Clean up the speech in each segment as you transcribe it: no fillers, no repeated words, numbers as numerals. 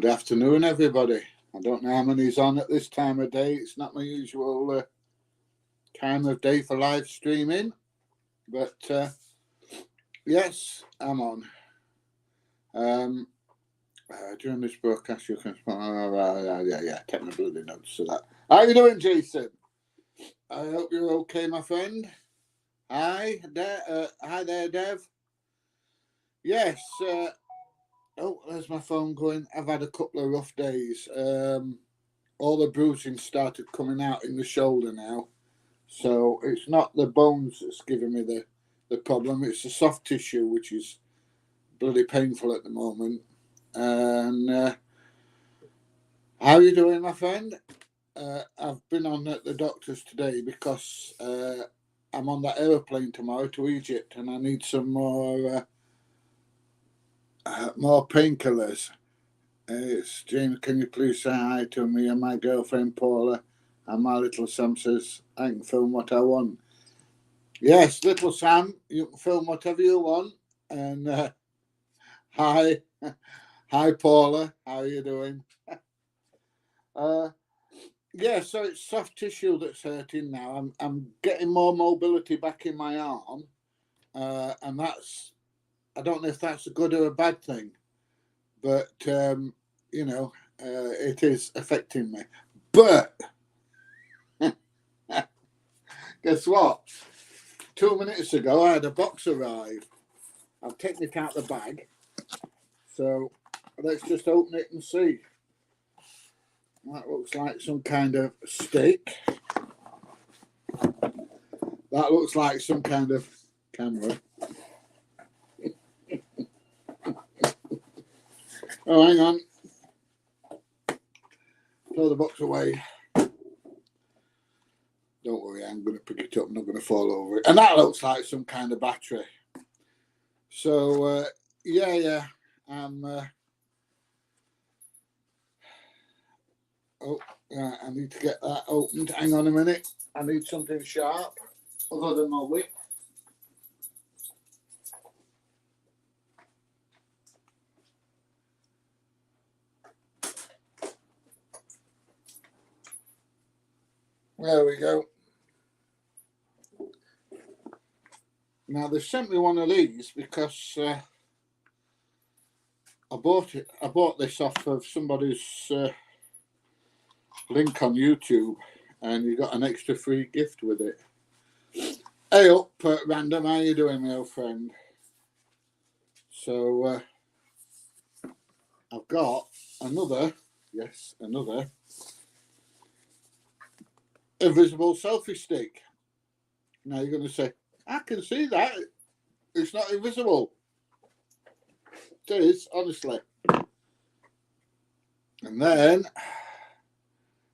afternoon, everybody. I don't know how many's on at this time of day. It's not my usual time of day for live streaming, but yes, I'm on. During this broadcast, you can take my bloody notes to that. How you doing, Jason? I hope you're okay, my friend. Hi there, Dev. Yes. Oh, there's my phone going. I've had a couple of rough days. All the bruising started coming out in the shoulder now. So it's not the bones that's giving me the problem. It's the soft tissue, which is bloody painful at the moment. And how are you doing, my friend? I've been on at the doctor's today because I'm on that aeroplane tomorrow to Egypt, and I need some more painkillers. It's James. Can you please say hi to me and my girlfriend Paula? And my little Sam says I can film what I want. Yes, little Sam, you can film whatever you want. And hi, hi Paula. How are you doing? Yeah, so it's soft tissue that's hurting now. I'm getting more mobility back in my arm, and that's, I don't know if that's a good or a bad thing, but it is affecting me. But guess what? 2 minutes ago, I had a box arrive. I've taken it out of the bag, so let's just open it and see. That looks like some kind of steak. That looks like some kind of camera. Oh, hang on. Throw the box away. Don't worry, I'm going to pick it up. I'm not going to fall over it. And that looks like some kind of battery. So, yeah. I need to get that opened. Hang on a minute. I need something sharp other than my whip. There we go. Now they sent me one of these because I bought this off of somebody's link on YouTube, and you got an extra free gift with it. Hey up, Random, how you doing, my old friend? So I've got another invisible selfie stick. Now you're going to say, I can see that. It's not invisible. It is, honestly. And then,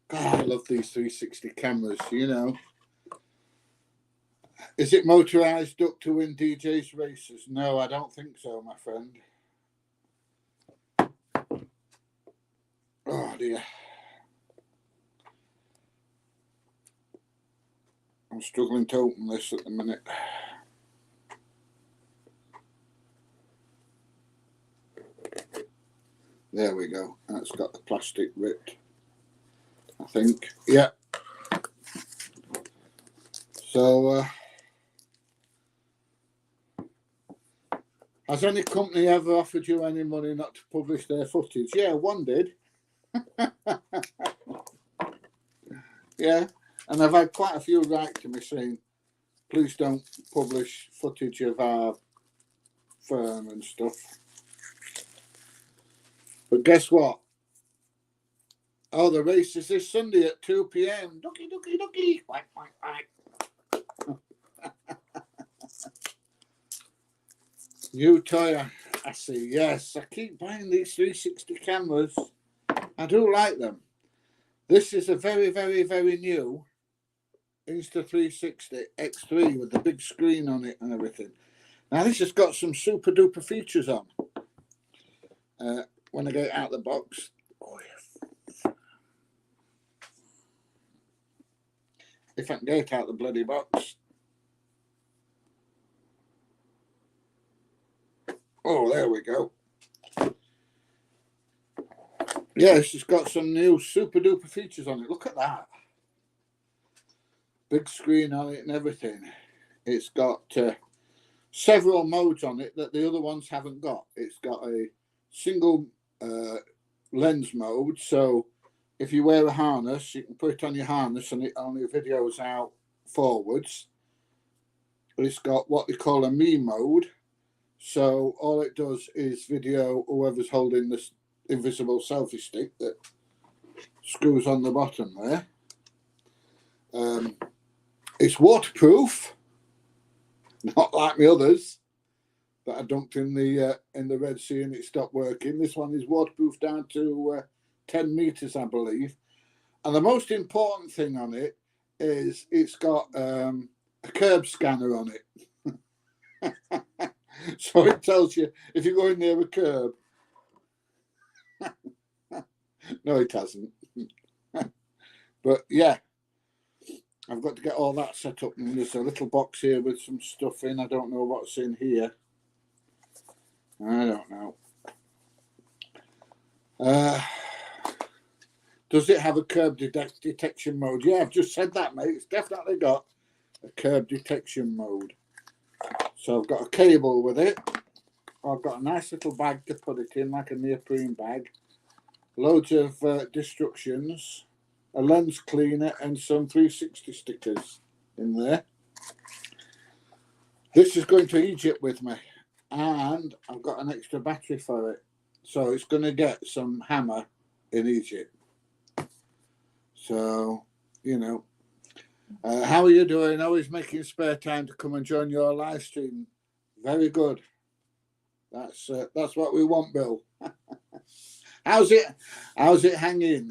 God, I love these 360 cameras, you know. Is it motorized duck to win DJ's races? No, I don't think so, my friend. Oh, dear. I'm struggling to open this at the minute. There we go. That's got the plastic ripped, I think. Yeah. So, has any company ever offered you any money not to publish their footage? Yeah, one did. Yeah. And I've had quite a few write to me saying, please don't publish footage of our firm and stuff. But guess what? Oh, the race is this Sunday at 2 p.m. Ducky, ducky, ducky. Quack, quack, quack. New toy, I see. Yes, I keep buying these 360 cameras. I do like them. This is a very, very, very new Insta360 X3 with the big screen on it and everything. Now, this has got some super duper features on. When I get it out of the box. Oh, yeah. If I can get it out of the bloody box. Oh, there we go. Yes, it's got some new super duper features on it. Look at that. Big screen on it and everything. It's got several modes on it that the other ones haven't got. It's got a single lens mode, so if you wear a harness, you can put it on your harness and it only videos out forwards. It's got what they call a me mode, so all it does is video whoever's holding this invisible selfie stick that screws on the bottom there. It's waterproof, not like the others that I dumped in the Red Sea and it stopped working. This one is waterproof down to 10 meters, I believe. And the most important thing on it is it's got a curb scanner on it. So it tells you if you're going near a curb. No, it hasn't. But yeah, I've got to get all that set up. And there's a little box here with some stuff in. I don't know what's in here. I don't know. Does it have a curb detection mode? Yeah, I've just said that, mate. It's definitely got a curb detection mode. So I've got a cable with it. I've got a nice little bag to put it in, like a neoprene bag. Loads of instructions, a lens cleaner, and some 360 stickers in there. This is going to Egypt with me, and I've got an extra battery for it. So it's going to get some hammer in Egypt. So, you know, how are you doing? Always making spare time to come and join your live stream. Very good. That's what we want, Bill. How's it hanging?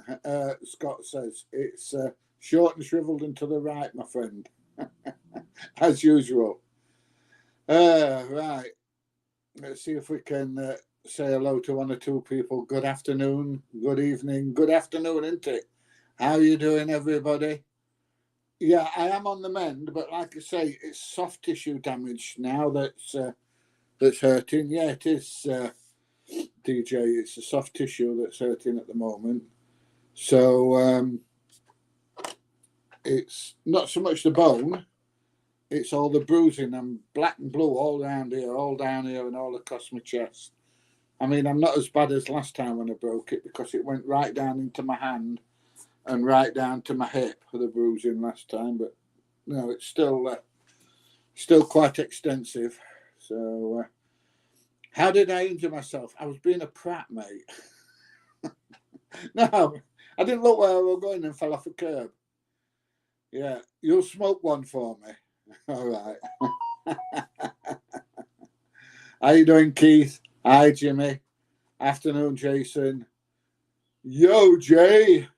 Scott says it's short and shriveled and to the right, my friend, as usual. Right. Let's see if we can say hello to one or two people. Good afternoon, good evening, good afternoon, isn't it? How are you doing, everybody? Yeah, I am on the mend, but like I say, it's soft tissue damage now that's hurting. Yeah, it is, DJ. It's the soft tissue that's hurting at the moment. So it's not so much the bone, it's all the bruising. I'm black and blue all around here, all down here and all across my chest. I mean, I'm not as bad as last time when I broke it because it went right down into my hand and right down to my hip for the bruising last time. But no, it's still quite extensive. So how did I injure myself? I was being a prat, mate. No, I didn't look where I was going and fell off a curb. Yeah, you'll smoke one for me. All right. How you doing, Keith? Hi, Jimmy. Afternoon, Jason. Yo, Jay.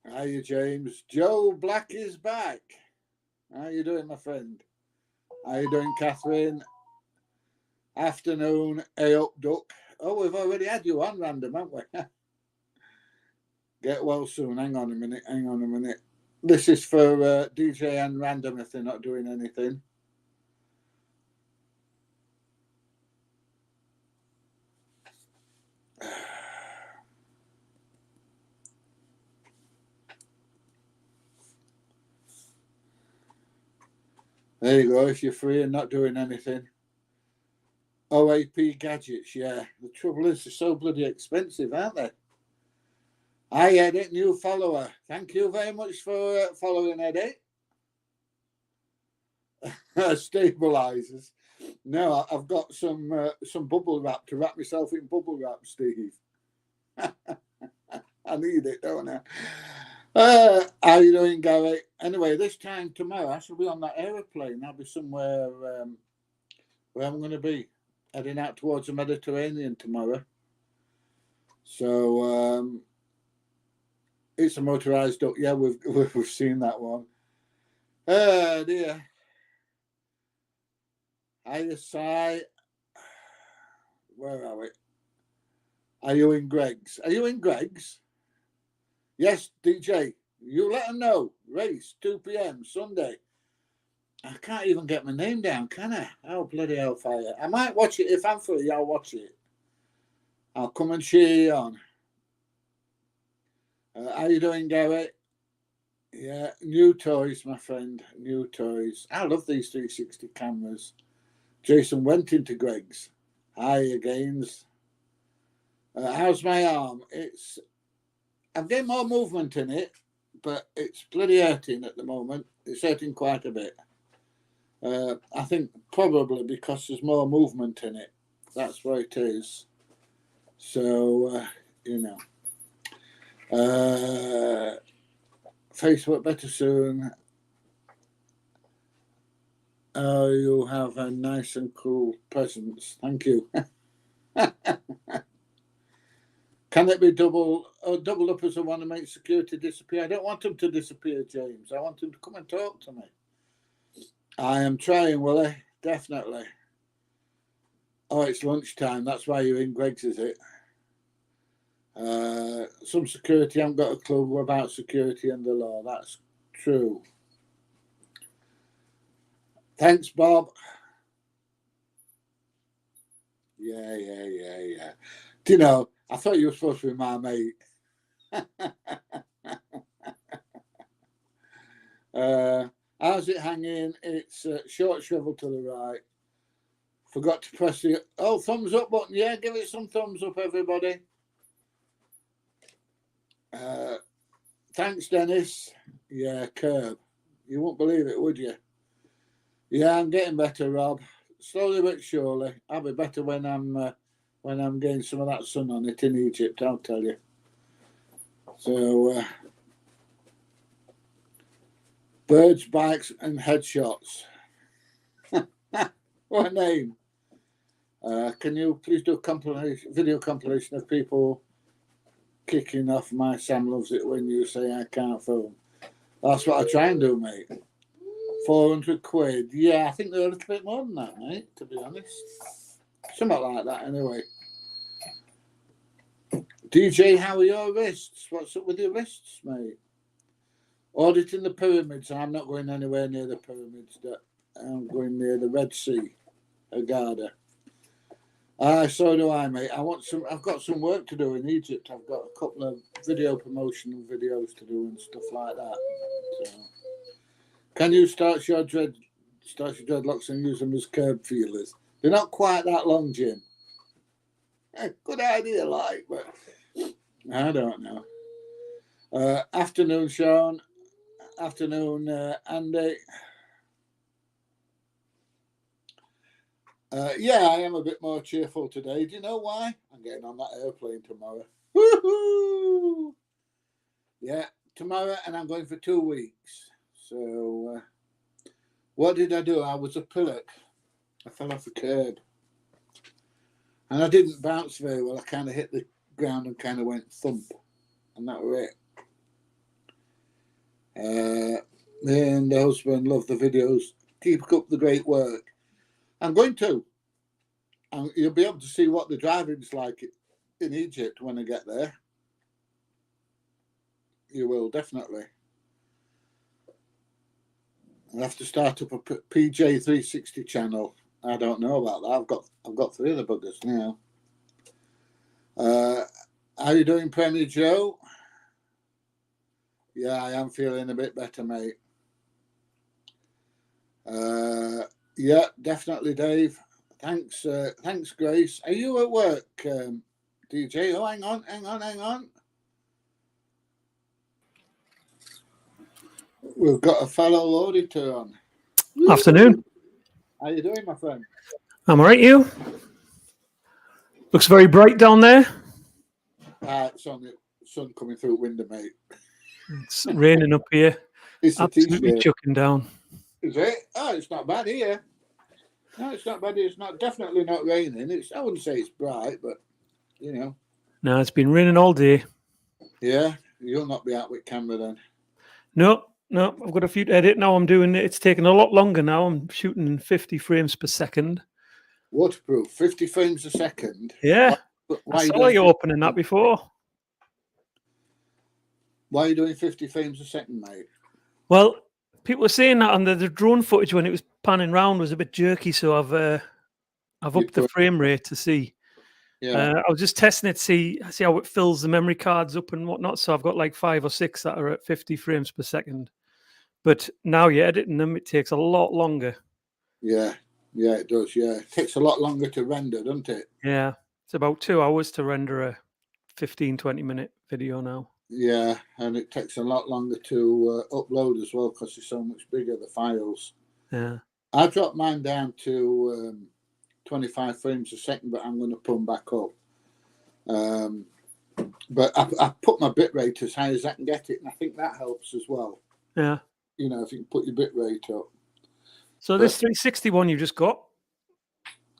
How you, James? Joe Black is back. How you doing, my friend? How you doing, Catherine? Afternoon, hey up, Duck. Oh, we've already had you on random, haven't we? Get well soon. Hang on a minute. This is for DJ and random if they're not doing anything. There you go, if you're free and not doing anything. OAP gadgets, yeah. The trouble is, they're so bloody expensive, aren't they? Hi, Edit, new follower. Thank you very much for following, Edit. Stabilizers. No, I've got some bubble wrap to wrap myself in bubble wrap, Steve. I need it, don't I? How you doing, Gary? Anyway, this time tomorrow, I shall be on that aeroplane. I'll be somewhere where I'm going to be, heading out towards the Mediterranean tomorrow. So it's a motorized duck. Yeah, we've seen that one. Oh dear. Hiya, Si. Where are we? Are you in Greg's? Yes, DJ. You let them know. Race, 2 p.m. Sunday. I can't even get my name down, can I? Oh, bloody hellfire. I might watch it. If I'm free, I'll watch it. I'll come and cheer you on. How you doing, Gary? Yeah, new toys, my friend. New toys. I love these 360 cameras. Jason went into Greg's. Hi again. How's my arm? I'm getting more movement in it, but it's bloody hurting at the moment. It's hurting quite a bit. I think probably because there's more movement in it. That's what it is. So, Facebook better soon. Oh, you have a nice and cool presents. Thank you. Can it be doubled up as I want to make security disappear? I don't want them to disappear, James. I want them to come and talk to me. I am trying, Willie. Definitely. Oh, it's lunchtime. That's why you're in Greg's, is it? Some security haven't got a clue about security and the law. That's true. Thanks, Bob. Yeah. Do you know, I thought you were supposed to be my mate. How's it hanging? It's short shrivel to the right. Forgot to press the thumbs up button. Yeah, give it some thumbs up, everybody. Thanks, Dennis. Yeah, curb. You won't believe it, would you? Yeah, I'm getting better, Rob. Slowly but surely. I'll be better when I'm getting some of that sun on it in Egypt, I'll tell you. So, birds, bikes, and headshots. What a name. Can you please do a video compilation of people kicking off my Sam loves it when you say I can't film? That's what I try and do, mate. 400 quid. Yeah, I think they're a little bit more than that, mate, to be honest. Something like that, anyway. DJ, how are your wrists? What's up with your wrists, mate? Auditing the pyramids. I'm not going anywhere near the pyramids. I'm going near the Red Sea, Agada. So do I, mate. I've got some work to do in Egypt. I've got a couple of video promotional videos to do and stuff like that. So, can you start your dreadlocks and use them as curb feelers? They're not quite that long, Jim. Good idea, but I don't know. Afternoon, Sean. Afternoon, Andy. Yeah, I am a bit more cheerful today. Do you know why? I'm getting on that airplane tomorrow. Woohoo! Yeah, tomorrow, and I'm going for 2 weeks. So, what did I do? I was a pillock. I fell off a curb. And I didn't bounce very well. I kind of hit the ground and kind of went thump. And that was it. Me and the husband love the videos. Keep up the great work. I'm going to. And you'll be able to see what the driving's like in Egypt when I get there. You will, definitely. I'll have to start up a PJ360 channel. I don't know about that. I've got 3 of the buggers now. How you doing, Premier Joe? Yeah, I am feeling a bit better, mate. Yeah, definitely, Dave. Thanks, Grace. Are you at work, DJ? Oh, hang on. We've got a fellow auditor on. Afternoon. How you doing, my friend? I'm all right, you? Looks very bright down there. It's on the sun coming through the window, mate. It's raining up here. It's absolutely chucking down. Is it? Oh, it's not bad here. No, it's not bad. It's definitely not raining. I wouldn't say it's bright, but you know. No, it's been raining all day. Yeah, you'll not be out with camera then. No, I've got a few to edit now. It's taking a lot longer now. I'm shooting 50 frames per second. Waterproof, 50 frames a second. Yeah. I saw you opening that before. Why are you doing 50 frames a second, mate? Well, people were saying that on the drone footage when it was panning round was a bit jerky, so I've upped the frame rate to see. Yeah. I was just testing it, see how it fills the memory cards up and whatnot. So I've got like 5 or 6 that are at 50 frames per second. But now you're editing them, it takes a lot longer. Yeah. Yeah, it does. Yeah. It takes a lot longer to render, doesn't it? Yeah. It's about 2 hours to render a 15, 20-minute video now. Yeah. And it takes a lot longer to upload as well because it's so much bigger, the files. Yeah. I dropped mine down to 25 frames a second, but I'm going to put them back up. But I put my bitrate as high as I can get it, and I think that helps as well. Yeah. You know, if you can put your bitrate up. So this 360 one you just got?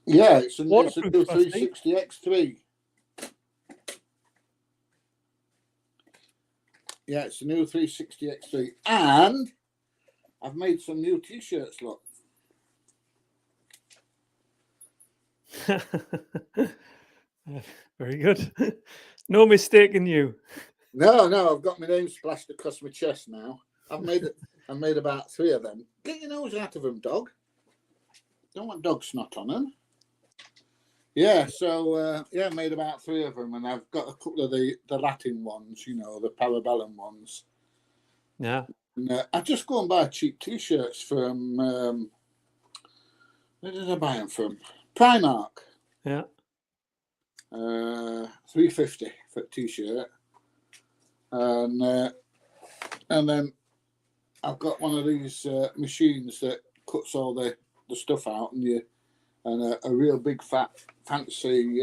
Yeah, it's a new Waterproof, I see. 360 X3. Yeah, it's a new 360 X3. And I've made some new T-shirts, look. Very good. No mistake in you. No, I've got my name splashed across my chest now. I've made about 3 of them. Get your nose out of them, dog. Don't want dog snot on them. Yeah, so I made about 3 of them, and I've got a couple of the Latin ones, you know, the Parabellum ones. Yeah. And, I just go and buy cheap T-shirts from. Where did I buy them from? Primark. Yeah. $3.50 for a T-shirt, and then I've got one of these machines that cuts all the stuff out, and a real big fat fancy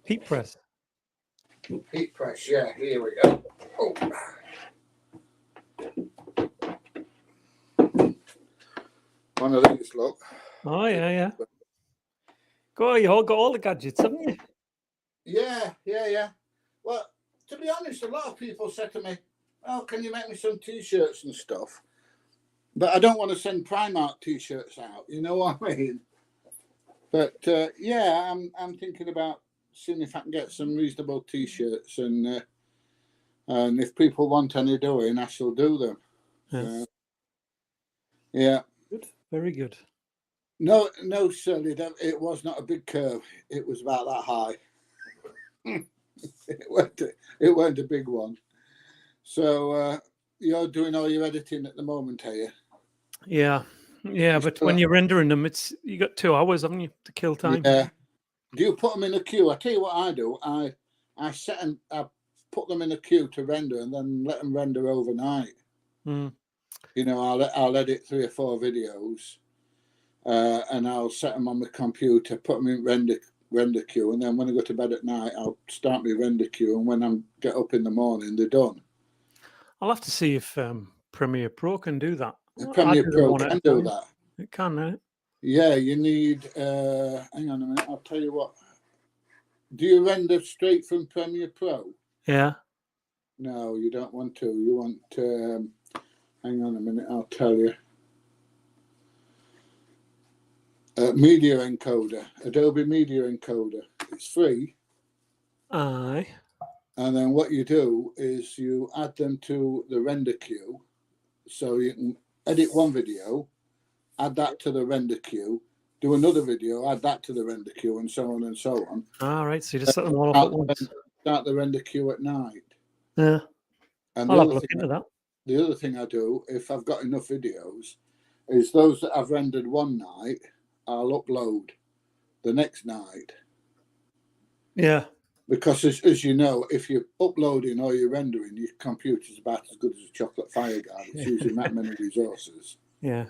Heat press. heat press. Yeah, here we go. Oh. One of these, look. Oh yeah. Go, you all got all the gadgets, haven't you? Yeah. Well, to be honest, a lot of people said to me, "Oh, can you make me some T-shirts and stuff?" But I don't want to send Primark T-shirts out. You know what I mean? But I'm thinking about seeing if I can get some reasonable T-shirts, and if people want any doing, I shall do them. Yeah. Yeah. Good. Very good. No, Shirley, it was not a big curve. It was about that high. It weren't a big one. So you're doing all your editing at the moment, are you? Yeah. But when you're rendering them, you got 2 hours, haven't you, to kill time? Yeah. Do you put them in a queue? I tell you what I do. I put them in a queue to render, and then let them render overnight. Mm. You know, I'll edit 3 or 4 videos, and I'll set them on my computer, put them in render queue, and then when I go to bed at night, I'll start my render queue, and when I get up in the morning, they're done. I'll have to see if Premiere Pro can do that. Premiere Pro can do that. It can, right? Yeah, you need. Hang on a minute. I'll tell you what. Do you render straight from Premiere Pro? Yeah. No, you don't want to. You want. Hang on a minute. I'll tell you. Media Encoder, Adobe Media Encoder. It's free. Aye. And then what you do is you add them to the render queue. So you can edit one video, add that to the render queue, do another video, add that to the render queue, and so on and so on. All right. So you just set them all off at once. Start the render queue at night. Yeah. And I'll have a look into that. The other thing I do, if I've got enough videos, is those that I've rendered one night, I'll upload the next night. Yeah. Because as you know, if you're uploading or you're rendering, your computer's about as good as a chocolate fire guard. It's using that many resources. Yeah.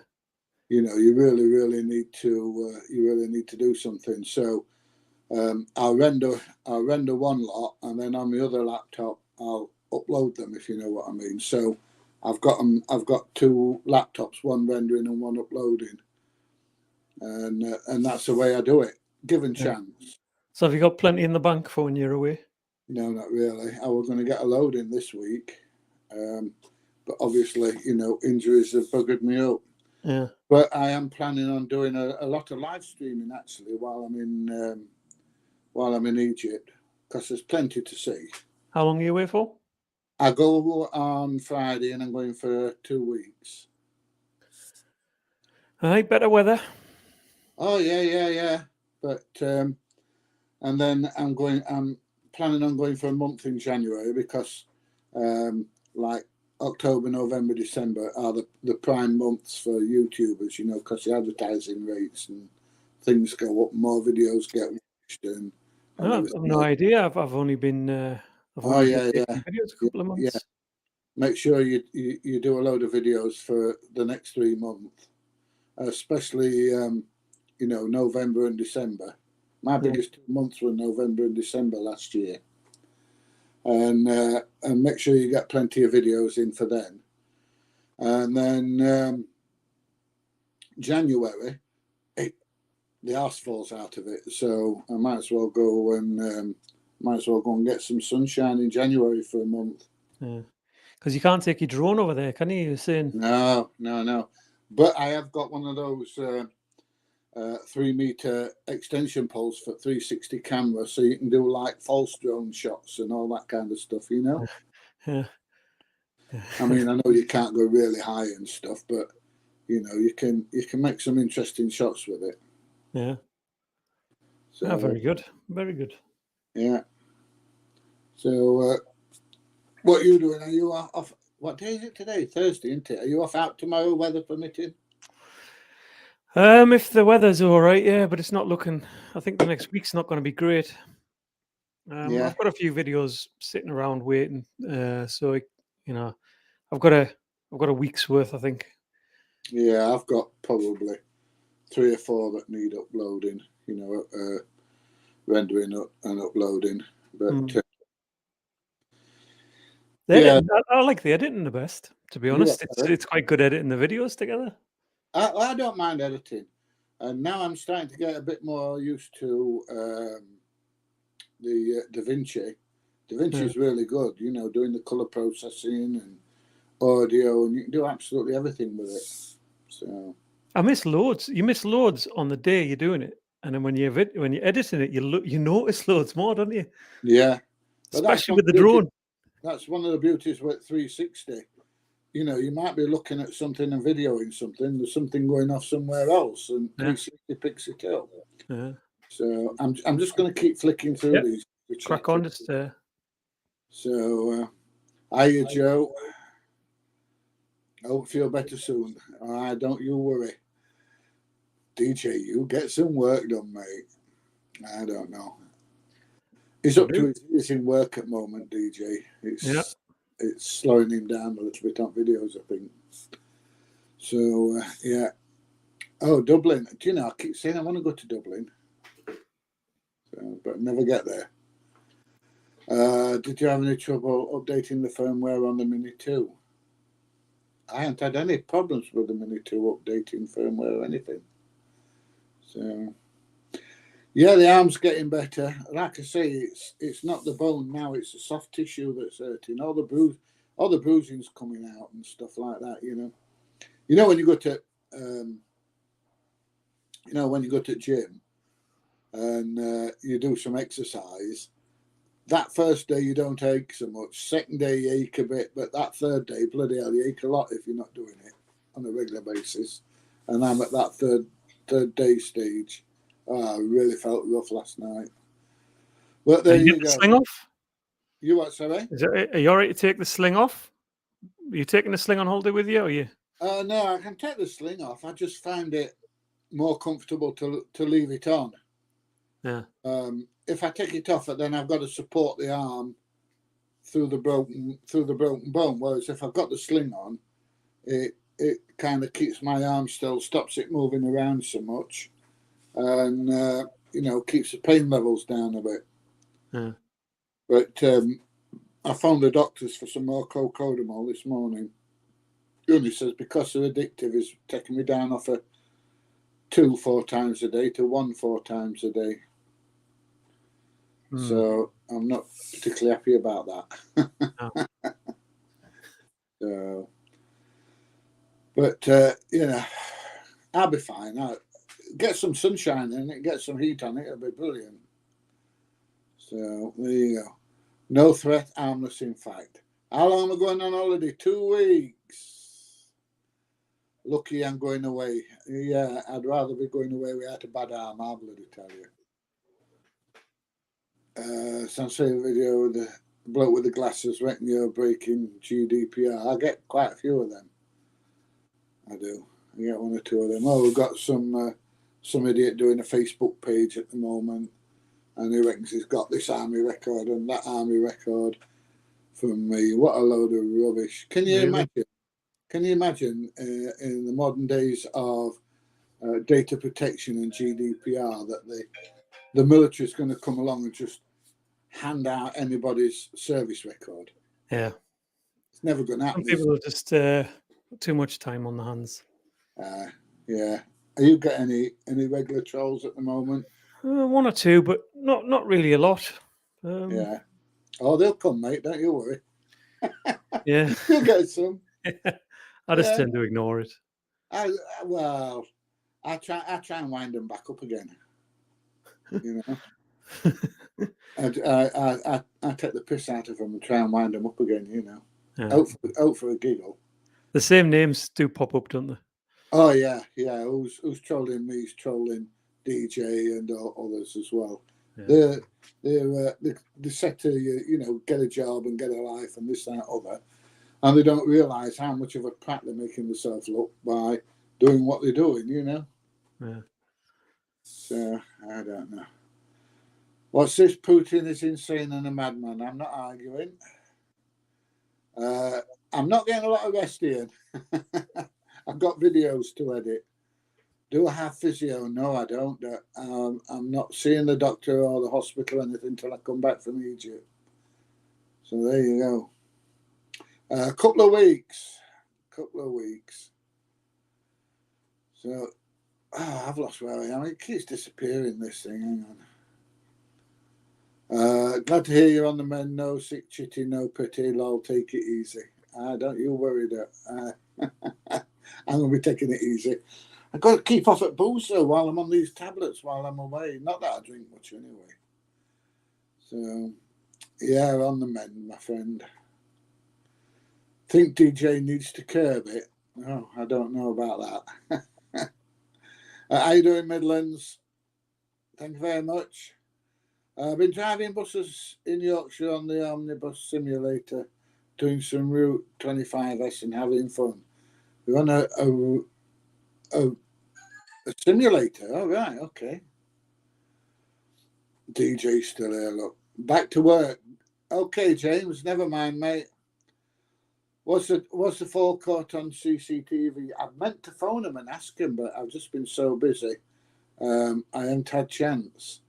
You know, you really need to do something. So I'll render one lot, and then on the other laptop I'll upload them, if you know what I mean. So I've got 2 laptops, one rendering and one uploading, and that's the way I do it, given chance. So have you got plenty in the bank for when you're away? No, not really. I was going to get a load in this week, but obviously, you know, injuries have buggered me up. Yeah. But I am planning on doing a lot of live streaming actually while I'm in Egypt, because there's plenty to see. How long are you away for? I go on Friday, and I'm going for 2 weeks. Aye, better weather. Oh yeah. But and then I'm planning on going for a month in January because, like October, November, December are the prime months for YouTubers, you know, because the advertising rates and things go up, more videos get watched, and I've everything no else. idea. I've only been Oh yeah, making videos a couple of yeah. months. Make sure you do a load of videos for the next 3 months, especially you know, November and December. My biggest 2 months were November and December last year, and make sure you get plenty of videos in for then. And then January, the arse falls out of it, so I might as well go and get some sunshine in January for a month. Yeah, because you can't take your drone over there, can you? You're saying No. But I have got one of those 3-meter extension poles for 360 camera, so you can do like false drone shots and all that kind of stuff, you know. yeah. I mean, I know you can't go really high and stuff, but you know, you can make some interesting shots with it. Yeah. So Very good. Very good. yeah. So what are you doing? Are you off? What day is it today? Thursday, isn't it? Are you off out tomorrow, weather permitting? If the weather's all right, yeah, but it's not looking. I think the next week's not going to be great. Yeah. I've got a few videos sitting around waiting, so you know, I've got a week's worth, I think. Yeah, I've got probably 3 or 4 that need uploading. You know, rendering up and uploading, but yeah, I like the editing the best, to be honest. It's quite good editing the videos together. I don't mind editing, and now I'm starting to get a bit more used to the Da Vinci. Da Vinci is really good, you know, doing the color processing and audio, and you can do absolutely everything with it. So I miss loads. You miss loads on the day you're doing it, and then when you're editing it, you notice loads more, don't you? yeah, but Especially with the drone. that's one of the beauties with 360. You know, you might be looking at something and videoing something. There's something going off somewhere else, and 360 picks it up. Yeah. So I'm just going to keep flicking through these. Crack on, just So, hiya, Joe. I hope you feel better soon. All right, don't you worry. DJ, you get some work done, mate. I don't know. He's up to his in work at the moment, DJ. It's slowing him down a little bit on videos, I think. So, yeah. Oh, Dublin. Do you know, I keep saying I want to go to Dublin, so, but never get there. Did you have any trouble updating the firmware on the Mini 2? I haven't had any problems with the Mini 2 updating firmware or anything. So, yeah, the arm's getting better. Like I say, it's not the bone now; it's the soft tissue that's hurting. All the bruising's coming out and stuff like that. You know when you go to, when you go to gym and you do some exercise. That first day you don't ache so much. Second day you ache a bit, but that third day, bloody hell, you ache a lot if you're not doing it on a regular basis. And I'm at that third day stage. I really felt rough last night. But there you go. The sling off? You what, sorry? Are you all right to take the sling off? Are you taking the sling on holiday with you, or are you? No, I can take the sling off. I just find it more comfortable to leave it on. Yeah. If I take it off, then I've got to support the arm through the broken bone. Whereas if I've got the sling on, it kind of keeps my arm still, stops it moving around so much, and keeps the pain levels down a bit. Yeah. But I found the doctors for some more cocodamol this morning. He only says because they're addictive, is taking me down off a 2 4 times a day to 1 4 times a day. So I'm not particularly happy about that. No. So, but I'll be fine. I'll get some sunshine in it, get some heat on it. It'll be brilliant. So there you go. No threat, harmless. In fact, how long am I going on holiday? 2 weeks. Lucky I'm going away. Yeah, I'd rather be going away without a bad arm. I'll bloody tell you. Sounds like a video with the bloke with the glasses reckon you're breaking GDPR. I get quite a few of them. I do. I get one or two of them. Oh, we've got some idiot doing a Facebook page at the moment, and he reckons he's got this army record and that army record from me. What a load of rubbish! Can you imagine? Can you imagine in the modern days of data protection and GDPR that the military is going to come along and just hand out anybody's service record? Yeah. It's never going to happen. Some people are just too much time on the hands. Yeah. Are you got any regular trolls at the moment? One or two, but not really a lot. Yeah. Oh, they'll come, mate. Don't you worry. Yeah. You'll get some. I just tend to ignore it. I try and wind them back up again. You know. I take the piss out of them and try and wind them up again. You know. Yeah. Out for a giggle. The same names do pop up, don't they? Oh yeah. Who's trolling me? He's trolling DJ and others as well. Yeah. They're set to get a job and get a life and this, that, other, and they don't realise how much of a prat they're making themselves look by doing what they're doing. You know. Yeah. So I don't know. What's this? Putin is insane and a madman. I'm not arguing. I'm not getting a lot of rest here. I've got videos to edit. Do I have physio? No, I don't. I'm not seeing the doctor or the hospital or anything until I come back from Egypt. So there you go. A couple of weeks. So I've lost where I am. It keeps disappearing, this thing. Hang on. Glad to hear you're on the mend. No sick chitty, no pity. Lol, take it easy. Don't you worry that. I'm going to be taking it easy. I've got to keep off at booze though while I'm on these tablets while I'm away. Not that I drink much anyway. So, yeah, on the mend, my friend. Think DJ needs to curb it. Oh, I don't know about that. How you doing, Midlands? Thank you very much. I've been driving buses in Yorkshire on the Omnibus Simulator, doing some Route 25S and having fun. We're on a simulator. Oh, right, okay. DJ's still here, look. Back to work. Okay, James, never mind, mate. What's the forecourt on CCTV? I meant to phone him and ask him, but I've just been so busy. I haven't had chance.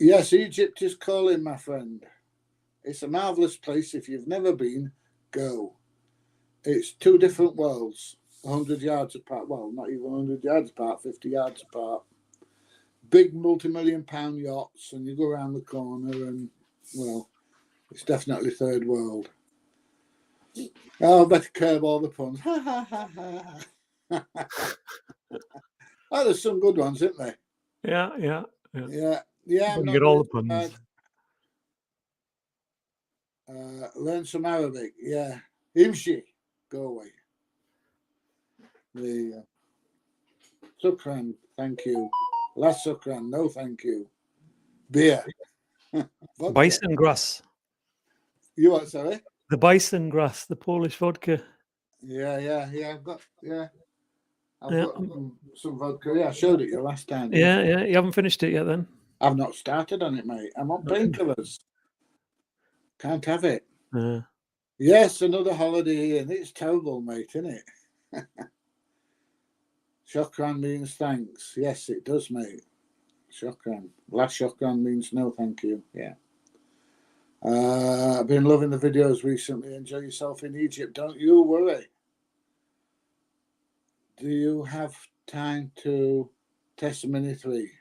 Yes, Egypt is calling, my friend. It's a marvellous place. If you've never been, go. It's two different worlds, 100 yards apart. Well, not even 100 yards apart, 50 yards apart. Big multi-million-pound yachts, and you go around the corner and, well, it's definitely third world. Oh, better curb all the puns. Ha, ha, ha, ha. Oh, there's some good ones, isn't there? Yeah. I'm not get all the puns. Learn some Arabic. Yeah. Imshi. Go away. There you go. Sukran. Thank you. Last sukran. No, thank you. Beer. Bison grass. You what, sorry? The bison grass, the Polish vodka. Yeah. I've got some vodka. Yeah, I showed it you last time. Yeah. You haven't finished it yet then? I've not started on it, mate. I'm on painkillers. Can't have it. Yes, another holiday, and it's terrible, mate, isn't it? Shukran means thanks. Yes, it does, mate. Shukran. Last shukran means no thank you. Yeah. I've been loving the videos recently. Enjoy yourself in Egypt. Don't you worry. Do you have time to test the Mini 3?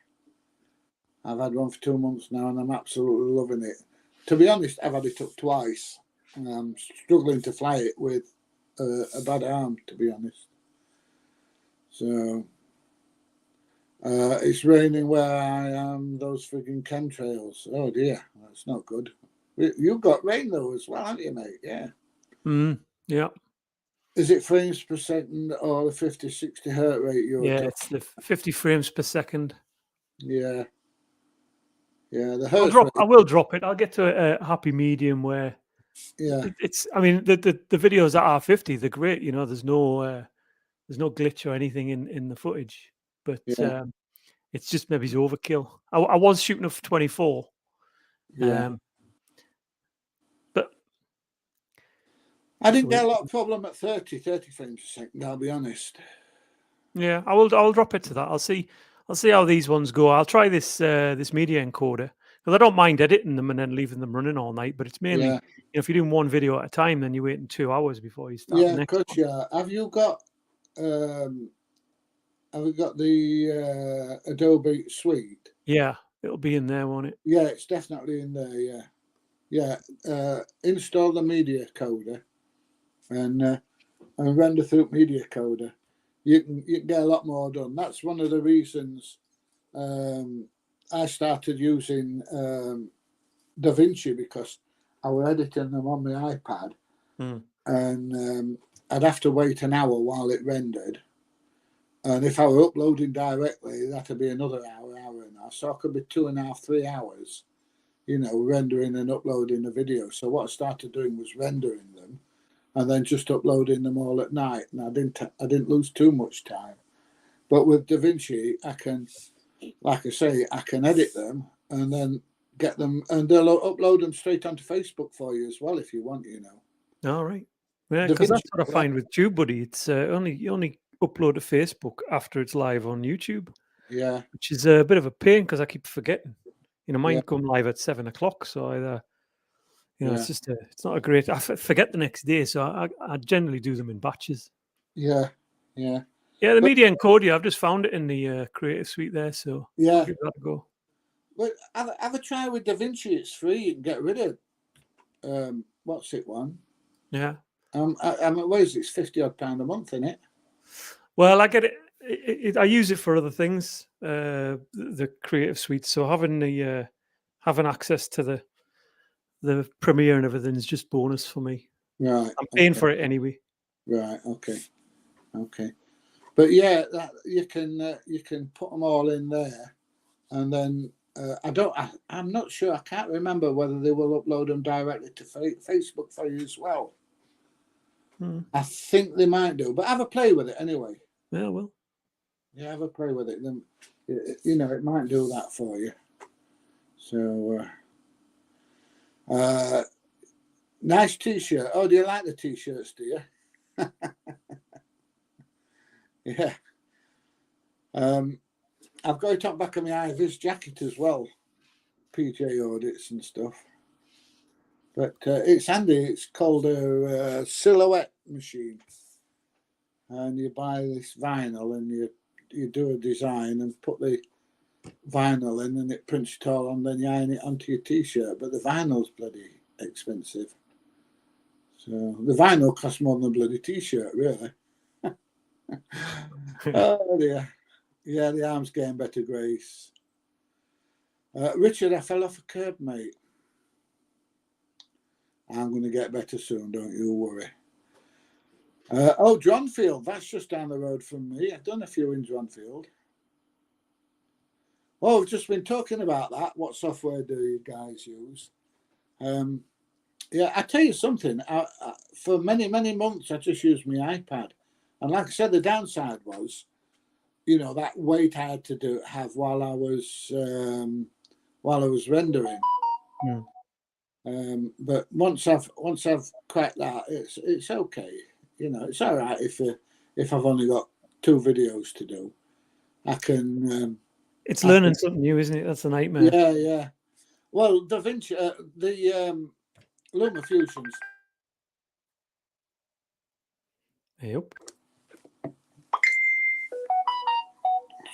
I've had one for 2 months now, and I'm absolutely loving it. To be honest, I've had it up twice, and I'm struggling to fly it with a bad arm, to be honest. So, it's raining where I am, those frigging chemtrails. Oh, dear, that's not good. You've got rain, though, as well, haven't you, mate? Yeah. Yeah. Is it frames per second or the 50, 60 hertz rate you're talking? It's the 50 frames per second. Yeah. Yeah, the I Hertz rate. will drop it. I'll get to a happy medium where Yeah, it's. I mean, the videos at R50, they're great. You know, there's no glitch or anything in the footage, but yeah, it's just maybe it's overkill. I was shooting up for 24, yeah. but I that's the didn't way. get a lot of problem at 30 frames a second, I'll be honest. Yeah, I'll drop it to that. I'll see how these ones go. I'll try this media encoder because I don't mind editing them and then leaving them running all night. But it's mainly, Yeah, if you're doing one video at a time, then you're waiting 2 hours before you start the yeah, of next course, one. yeah. Have you got the Adobe Suite? Yeah, it'll be in there, won't it? Yeah, it's definitely in there, yeah. Yeah, install the media coder and render through media coder. You can get a lot more done. That's one of the reasons I started using DaVinci, because I was editing them on my iPad, and I'd have to wait an hour while it rendered. And if I were uploading directly, that'd be another hour and a half. So I could be 2.5, 3 hours, rendering and uploading a video. So what I started doing was rendering them and then just uploading them all at night. And I didn't lose too much time. But with DaVinci, I can, like I say, I can edit them and then get them, and they'll upload them straight onto Facebook for you as well if you want, All right. Yeah, because DaVinci, that's what I find with TubeBuddy. It's you only upload to Facebook after it's live on YouTube, yeah, which is a bit of a pain because I keep forgetting. yeah, Mine come live at 7 o'clock, so either yeah, it's not a great. I forget the next day, so I generally do them in batches. yeah, yeah. Yeah, the But media encoder, I've just found it in the Creative Suite there, so I'll yeah, give that a go. but have a try with DaVinci. It's free. You can get rid of what's it one? Yeah. I mean, what is it? It's £50 a month, isn't it? Well, I get it. I use it for other things. The Creative Suite, so having access to the Premiere and everything is just bonus for me. Right. I'm paying Okay. for it anyway. Right. Okay. Okay. But yeah, that you can put them all in there, and then I'm not sure. I can't remember whether they will upload them directly to Facebook for you as well. I think they might do, but have a play with it anyway. Yeah, well. Yeah, have a play with it. Then it might do that for you. So nice t-shirt. Oh, do you like the t-shirts? Do you? Yeah. I've got it on back of my Ivis jacket as well. PJ audits and stuff. But it's handy. It's called a silhouette machine, and you buy this vinyl and you do a design and put the vinyl in, and it prints it all, and then you iron it onto your t-shirt. But the vinyl's bloody expensive. So the vinyl costs more than a bloody t-shirt, really. Oh dear. Yeah, the arm's getting better grace. Richard, I fell off a curb, mate. I'm going to get better soon, don't you worry. Dronfield, that's just down the road from me. I've done a few in Dronfield. Oh, we've just been talking about that. What software do you guys use? Yeah, I tell you something. For many, many months, I just used my iPad. And like I said, the downside was, that wait I had to have while I was rendering. But once I've cracked that, it's okay. It's all right if I've only got 2 videos to do. I can. It's learning something new, isn't it? That's a nightmare. Yeah, yeah. Well, DaVinci, the Luma Fusions. Yep.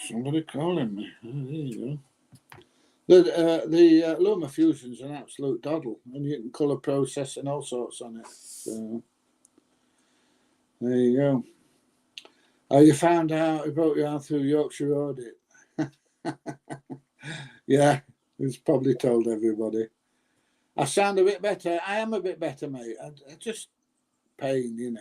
Somebody calling me. Oh, there you go. The Luma Fusion's an absolute doddle, and you can colour process and all sorts on it. So there you go. Oh, you found out he brought you out through Yorkshire Audit. Yeah, he's probably told everybody. I sound a bit better. I am a bit better, mate. I just pain,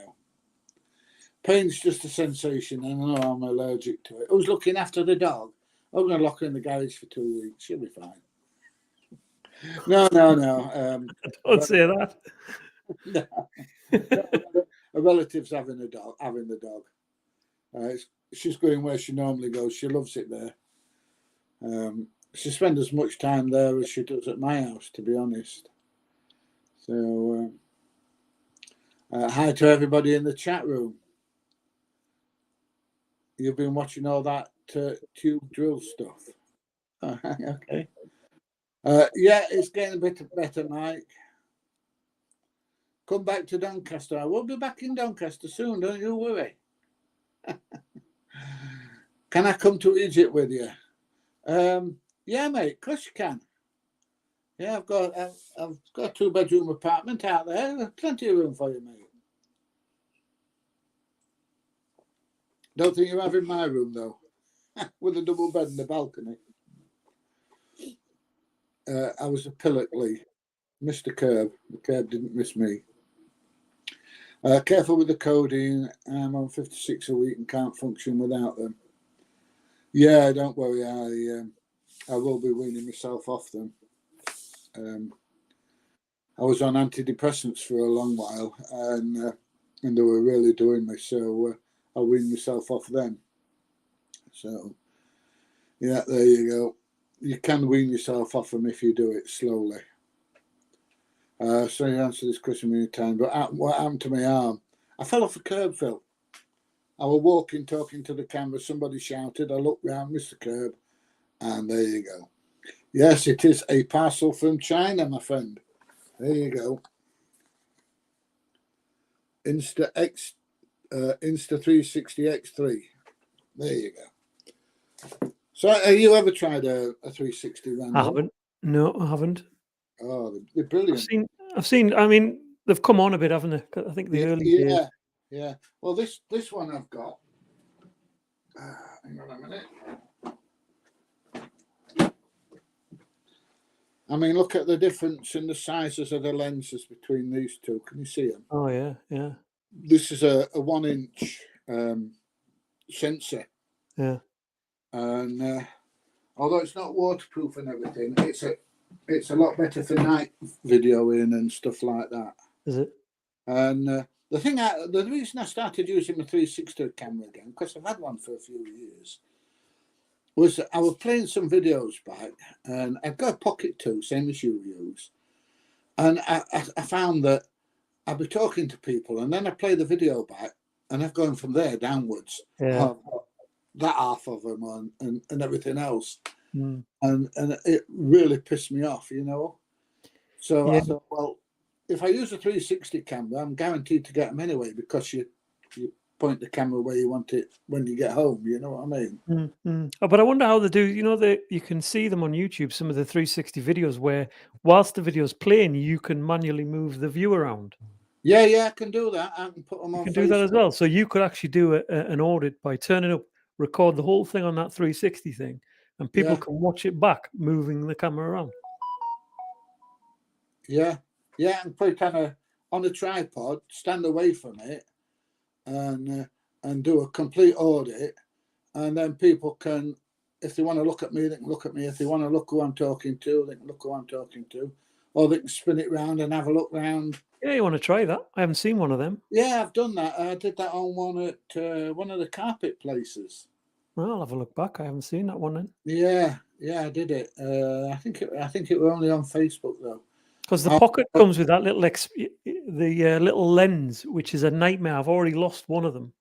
Pain's just a sensation, and I know I'm allergic to it. Who's looking after the dog? I'm going to lock her in the garage for 2 weeks. She'll be fine. No. Don't say that. No, a relative's having the dog. She's going where she normally goes. She loves it there. She spends as much time there as she does at my house, to be honest. So, hi to everybody in the chat room. You've been watching all that tube drill stuff. Okay. Yeah, it's getting a bit better, Mike. Come back to Doncaster. I will be back in Doncaster soon, don't you worry. Can I come to Egypt with you? Yeah, mate, of course you can. Yeah, I've got a 2-bedroom apartment out there. Plenty of room for you, mate. Don't think you're having my room, though, with a double bed and a balcony. I was a Pillockly. Missed the curb. The curb didn't miss me. Careful with the codeine. I'm on 56 a week and can't function without them. Yeah, don't worry. I will be weaning myself off them. I was on antidepressants for a long while, and they were really doing me. So I weaned myself off them. So yeah, there you go. You can wean yourself off them if you do it slowly. So you answered this question many times, but what happened to my arm? I fell off a curb, Phil. I was walking, talking to the camera. Somebody shouted. I looked round, missed the curb, and there you go. Yes, it is a parcel from China, my friend. There you go. Insta 360 X3. There you go. So, have you ever tried a 360 Random? I haven't. No, I haven't. Oh, they're brilliant. I've seen. I mean, they've come on a bit, haven't they? I think the early days. Yeah. Well, this one I've got. Hang on a minute. I mean, look at the difference in the sizes of the lenses between these two. Can you see them? Oh yeah. This is a 1-inch sensor. Yeah. And although it's not waterproof and everything, it's a lot better for night videoing and stuff like that. Is it? And the reason I started using my 360 camera again, because I've had one for a few years, was I was playing some videos back, and I've got a Pocket 2, same as you use, and I found that I'd be talking to people, and then I play the video back, and I've gone from there downwards. Yeah. That half of them and everything else. Mm. And it really pissed me off, you know. So yeah. I thought, well, if I use a 360 camera, I'm guaranteed to get them anyway, because you point the camera where you want it when you get home, you know what I mean? Mm-hmm. Oh, but I wonder how they do, you know, you can see them on YouTube, some of the 360 videos where whilst the video's playing, you can manually move the view around. Yeah, I can do that. I can put them on Facebook. You can do that as well. So you could actually do an audit by turning up, record the whole thing on that 360 thing, and people can watch it back, moving the camera around. Yeah, and put it on a tripod, stand away from it, and do a complete audit, and then people can, if they want to look at me, they can look at me. If they want to look who I'm talking to, they can look who I'm talking to, or they can spin it round and have a look round. Yeah, you want to try that? I haven't seen one of them. Yeah, I've done that. I did that on one at one of the carpet places. Well, I'll have a look back. I haven't seen that one then. Yeah, I did it. I think it was only on Facebook though. Because the Pocket comes with that little little lens, which is a nightmare. I've already lost one of them.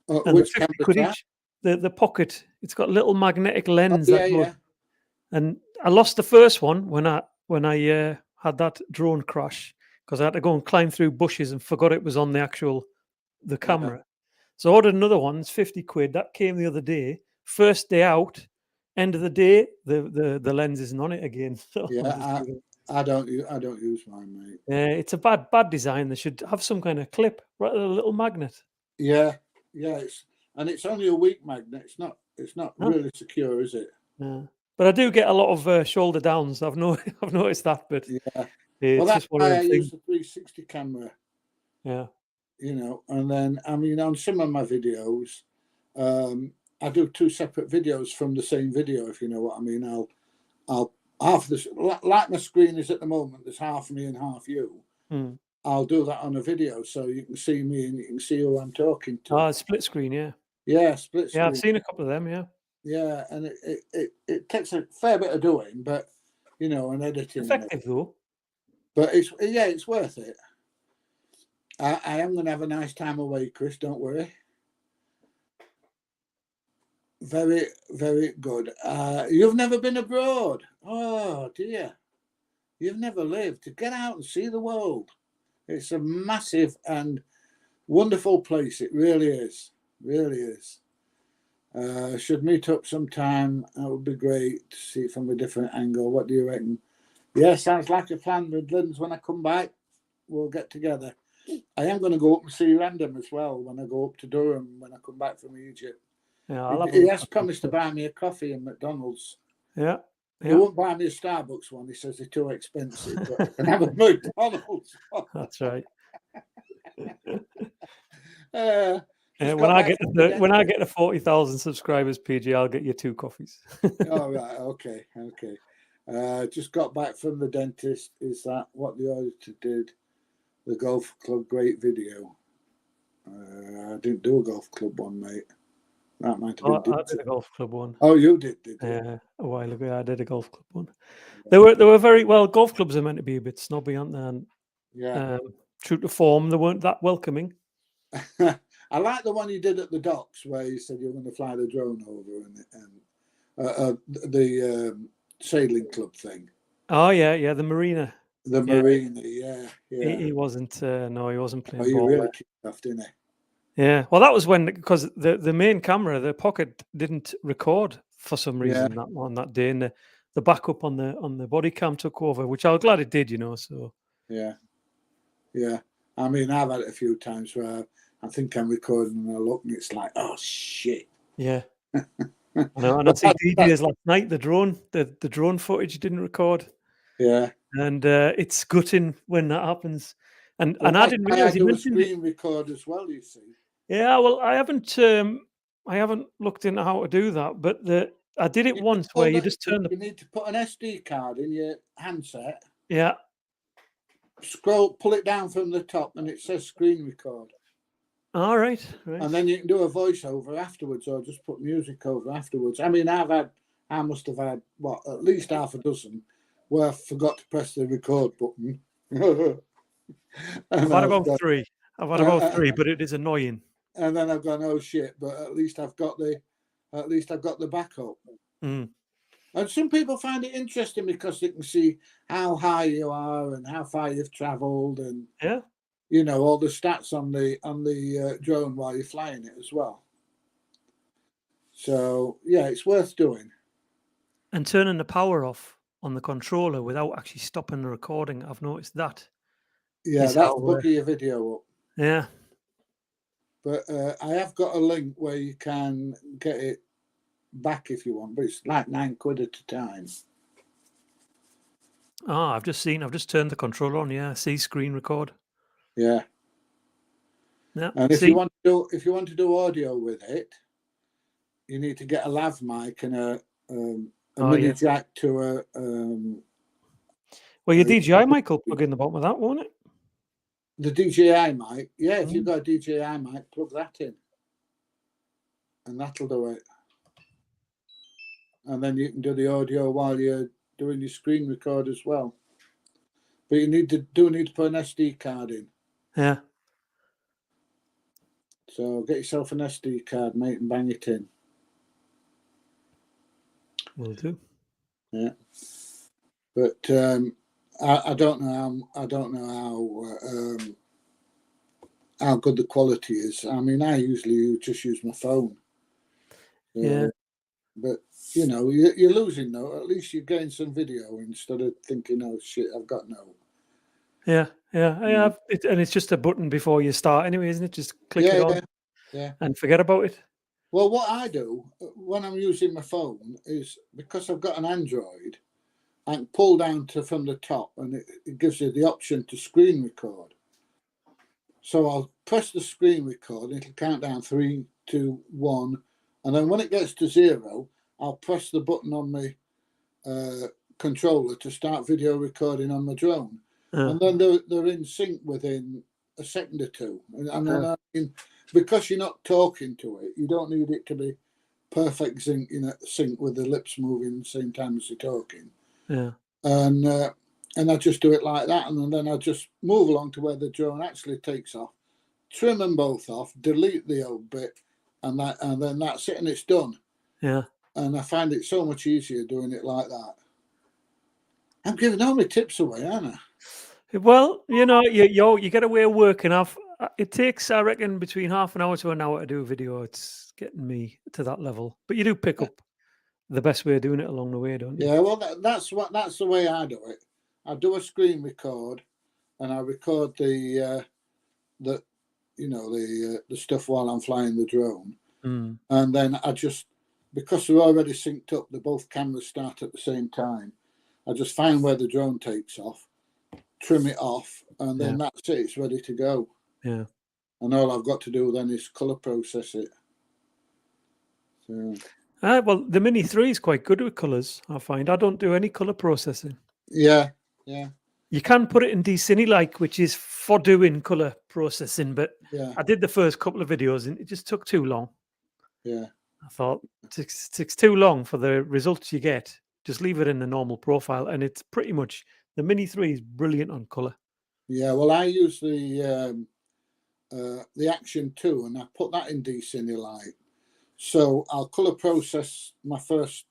Which camera? The Pocket. It's got a little magnetic lens. Yeah. And I lost the first one when I had that drone crash, because I had to go and climb through bushes and forgot it was on the camera. Yeah. So I ordered another one. It's 50 quid. That came the other day. First day out, end of the day, the lens isn't on it again. So yeah, I don't use mine, mate. It's a bad design. They should have some kind of clip, right? A little magnet. Yeah. It's only a weak magnet. It's not really secure, is it? Yeah. But I do get a lot of shoulder downs. I've noticed that. But yeah, it's just one of them things. I use the 360 camera. Yeah. You know, and then on some of my videos, I do 2 separate videos from the same video. If you know what I mean, I'll half this, like my screen is at the moment, there's half me and half you. Mm. I'll do that on a video so you can see me and you can see who I'm talking to. Ah, split screen, yeah. Yeah, split screen. Yeah, I've seen a couple of them, yeah. Yeah, and it takes a fair bit of doing, but you know, and editing. Effective though. But it's worth it. I am going to have a nice time away, Chris. Don't worry. Very, very good. You've never been abroad. Oh dear, you've never lived. To get out and see the world. It's a massive and wonderful place. It really is. Really is. Should meet up sometime. That would be great to see from a different angle. What do you reckon? Yeah, sounds like a plan, Midlands. When I come back, we'll get together. I am going to go up and see Random as well when I go up to Durham when I come back from Egypt. Yeah, He has promised to buy me a coffee in McDonald's. Yeah. He won't buy me a Starbucks one. He says they're too expensive, but I can have a McDonald's one. That's right. When I get the 40,000 subscribers, PG, I'll get you 2 coffees. Oh right, okay. Just got back from the dentist. Is that what the auditor did? The golf club, great video. I didn't do a golf club one, mate. That might have been. I did a golf club one. Oh, you did you? Yeah, a while ago. I did a golf club one. They were very well. Golf clubs are meant to be a bit snobby, aren't they? And, yeah. True to form, they weren't that welcoming. I like the one you did at the docks where you said you were going to fly the drone over and the sailing club thing. Oh yeah, the marina. The marina, yeah. He wasn't. No, he wasn't playing. Oh, you really kicked off, didn't he? Yeah. Well, that was when because the main camera, the pocket, didn't record for some reason on that day, and the backup on the body cam took over, which I was glad it did. You know, so yeah. I mean, I've had it a few times where I think I'm recording and I look and it's like, oh shit. Yeah. And I see DJs last night. The drone footage didn't record. Yeah. And it's gutting when that happens. And I didn't realize you mentioned screen record as well. You see. Yeah, well, I haven't looked into how to do that, but I did it once where you just turn. You need to put an SD card in your handset. Yeah. Pull it down from the top, and it says screen record. All right. And then you can do a voiceover afterwards, or just put music over afterwards. I mean, I must have had at least half a dozen where I forgot to press the record button. I've had about 3. I've had about 3, but it is annoying. And then I've gone, oh shit! But at least I've got the backup. Mm. And some people find it interesting because they can see how high you are and how far you've travelled, and you know all the stats on the drone while you're flying it as well. So yeah, it's worth doing. And turning the power off on the controller without actually stopping the recording, I've noticed that. Yeah, that's booking your video up. Yeah. But I have got a link where you can get it back if you want, but it's like £9 at a time. Oh, I've just turned the controller on. Yeah, see screen record. Yeah. Yeah. And if you want to do audio with it, you need to get a lav mic and a mini jack to a. Well, your DJI mic will plug in the bottom of that, won't it? The DJI mic, yeah. If you've got a DJI mic, plug that in, and that'll do it. And then you can do the audio while you're doing your screen record as well. But you need to put an SD card in. Yeah. So get yourself an SD card, mate, and bang it in. Will do. Yeah. But I don't know how good the quality is. I mean, I usually just use my phone. Yeah. But you know, you're losing though. At least you're getting some video instead of thinking, "Oh shit, I've got no." Yeah. And it's just a button before you start, anyway, isn't it? Just click it on, and forget about it. Well, what I do when I'm using my phone is because I've got an Android, I can pull down from the top, and it gives you the option to screen record. So I'll press the screen record, and it'll count down 3, 2, 1. And then when it gets to 0, I'll press the button on my controller to start video recording on my drone, Yeah. and then they're in sync within a second or two. And then I mean, because you're not talking to it, you don't need it to be perfect sync, sync with the lips moving at the same time as you're talking. Yeah. And I just do it like that, and then I just move along to where the drone actually takes off, trim them both off, delete the old bit, and then that's it, and it's done. Yeah. And I find it so much easier doing it like that. I'm giving all my tips away, aren't I? Well, you get away working off. It takes, I reckon, between half an hour to an hour to do a video. It's getting me to that level, but you do pick up the best way of doing it along the way, don't you? Yeah, well, that's the way I do it. I do a screen record, and I record the stuff while I'm flying the drone, and then I just, because they're already synced up, both cameras start at the same time. I just find where the drone takes off, trim it off, and then that's it. It's ready to go. Yeah. And all I've got to do then is color process it. So. Well, the Mini 3 is quite good with colours, I find. I don't do any colour processing. Yeah. You can put it in Cine, which is for doing colour processing, but I did the first couple of videos and it just took too long. Yeah. I thought, it takes too long for the results you get. Just leave it in the normal profile, and it's pretty much, the Mini 3 is brilliant on colour. Yeah, well, I use the Action 2, and I put that in Cine. So I'll colour process my first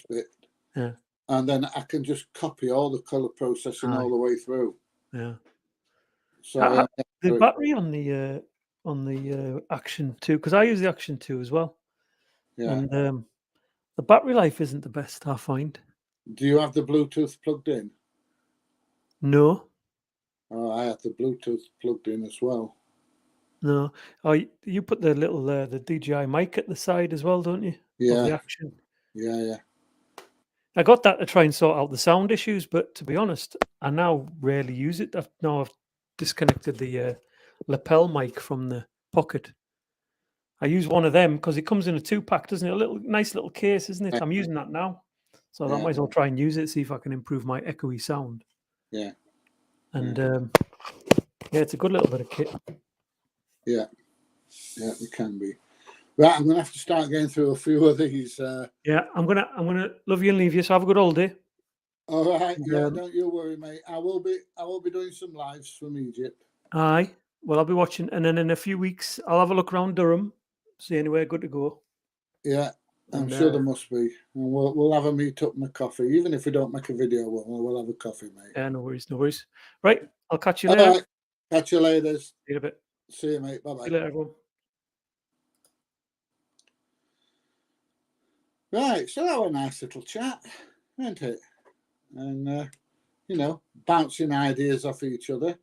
bit, and then I can just copy all the colour processing all the way through. Yeah. So the battery on the Action 2, because I use the Action 2 as well. Yeah. And the battery life isn't the best, I find. Do you have the Bluetooth plugged in? No. Oh, I have the Bluetooth plugged in as well. No. Oh, you put the little the DJI mic at the side as well, don't you? Yeah. Of the Action. Yeah. I got that to try and sort out the sound issues, but to be honest, I now rarely use it. I've disconnected the lapel mic from the pocket. I use one of them because it comes in a 2-pack, doesn't it? A nice little case, isn't it? I'm using that now, so I might as well try and use it, see if I can improve my echoey sound. Yeah. And it's a good little bit of kit. Yeah, it can be. Right, I'm gonna have to start going through a few of these. Yeah, I'm gonna love you and leave you. So have a good holiday. All right. Yeah, don't you worry, mate. I will be doing some lives from Egypt. Aye. Well, I'll be watching, and then in a few weeks, I'll have a look around Durham, see anywhere good to go. Yeah, I'm sure there must be. And we'll have a meet up and a coffee, even if we don't make a video. We'll have a coffee, mate. Yeah, no worries. Right, I'll catch you later. All right, catch you later. See you in a bit. See you, mate. Bye bye. See you later, everyone. Right, so that was a nice little chat, wasn't it? And bouncing ideas off each other.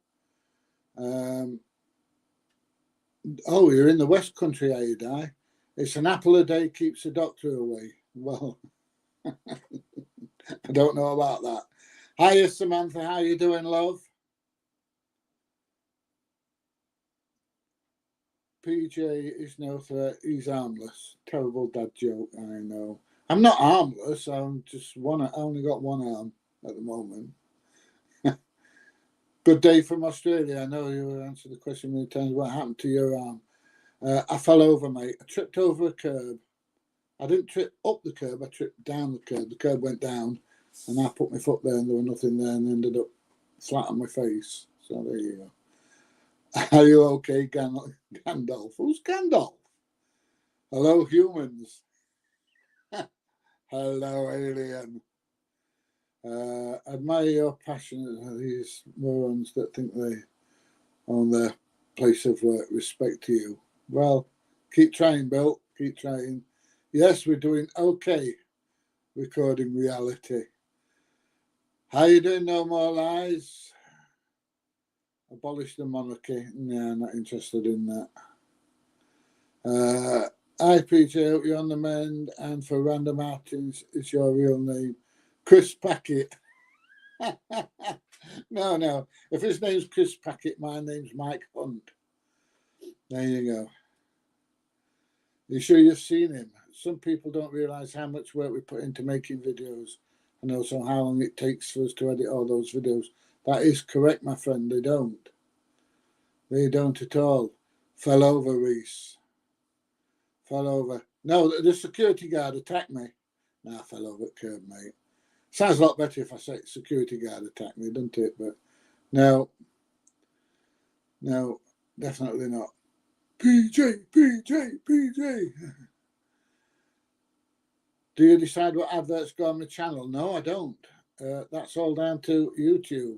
You're in the West Country, are you, Di? It's an apple a day keeps the doctor away. Well, I don't know about that. Hiya, Samantha. How you doing, love? PJ is no threat. He's harmless. Terrible dad joke, I know. I'm not harmless. I'm just I only got one arm at the moment. Good day from Australia. I know you answered the question many times. What happened to your arm? I fell over, mate. I tripped over a curb. I didn't trip up the curb. I tripped down the curb. The curb went down, and I put my foot there, and there was nothing there, and ended up flat on my face. So there you go. Are you okay, Gandalf? Who's Gandalf? Hello, humans. Hello, alien. Admire your passion. These morons that think they own their place of work. Respect to you. Well, keep trying, Bill. Keep trying. Yes, we're doing okay. Recording reality. How you doing? No more lies. Abolish the monarchy. Nah, not interested in that. Hi, PJ. Hope you're on the mend. And for Random Martins, is your real name Chris Packett? No. If his name's Chris Packett, my name's Mike Hunt. There you go. You sure you've seen him? Some people don't realise how much work we put into making videos. and also how long it takes for us to edit all those videos. That is correct, my friend. They don't. They don't at all. Fell over, Reese. Fell over. No, the security guard attacked me. Nah, I fell over at curb, mate. Sounds a lot better if I say security guard attacked me, doesn't it? But no, definitely not. PJ. Do you decide what adverts go on the channel? No, I don't. That's all down to YouTube.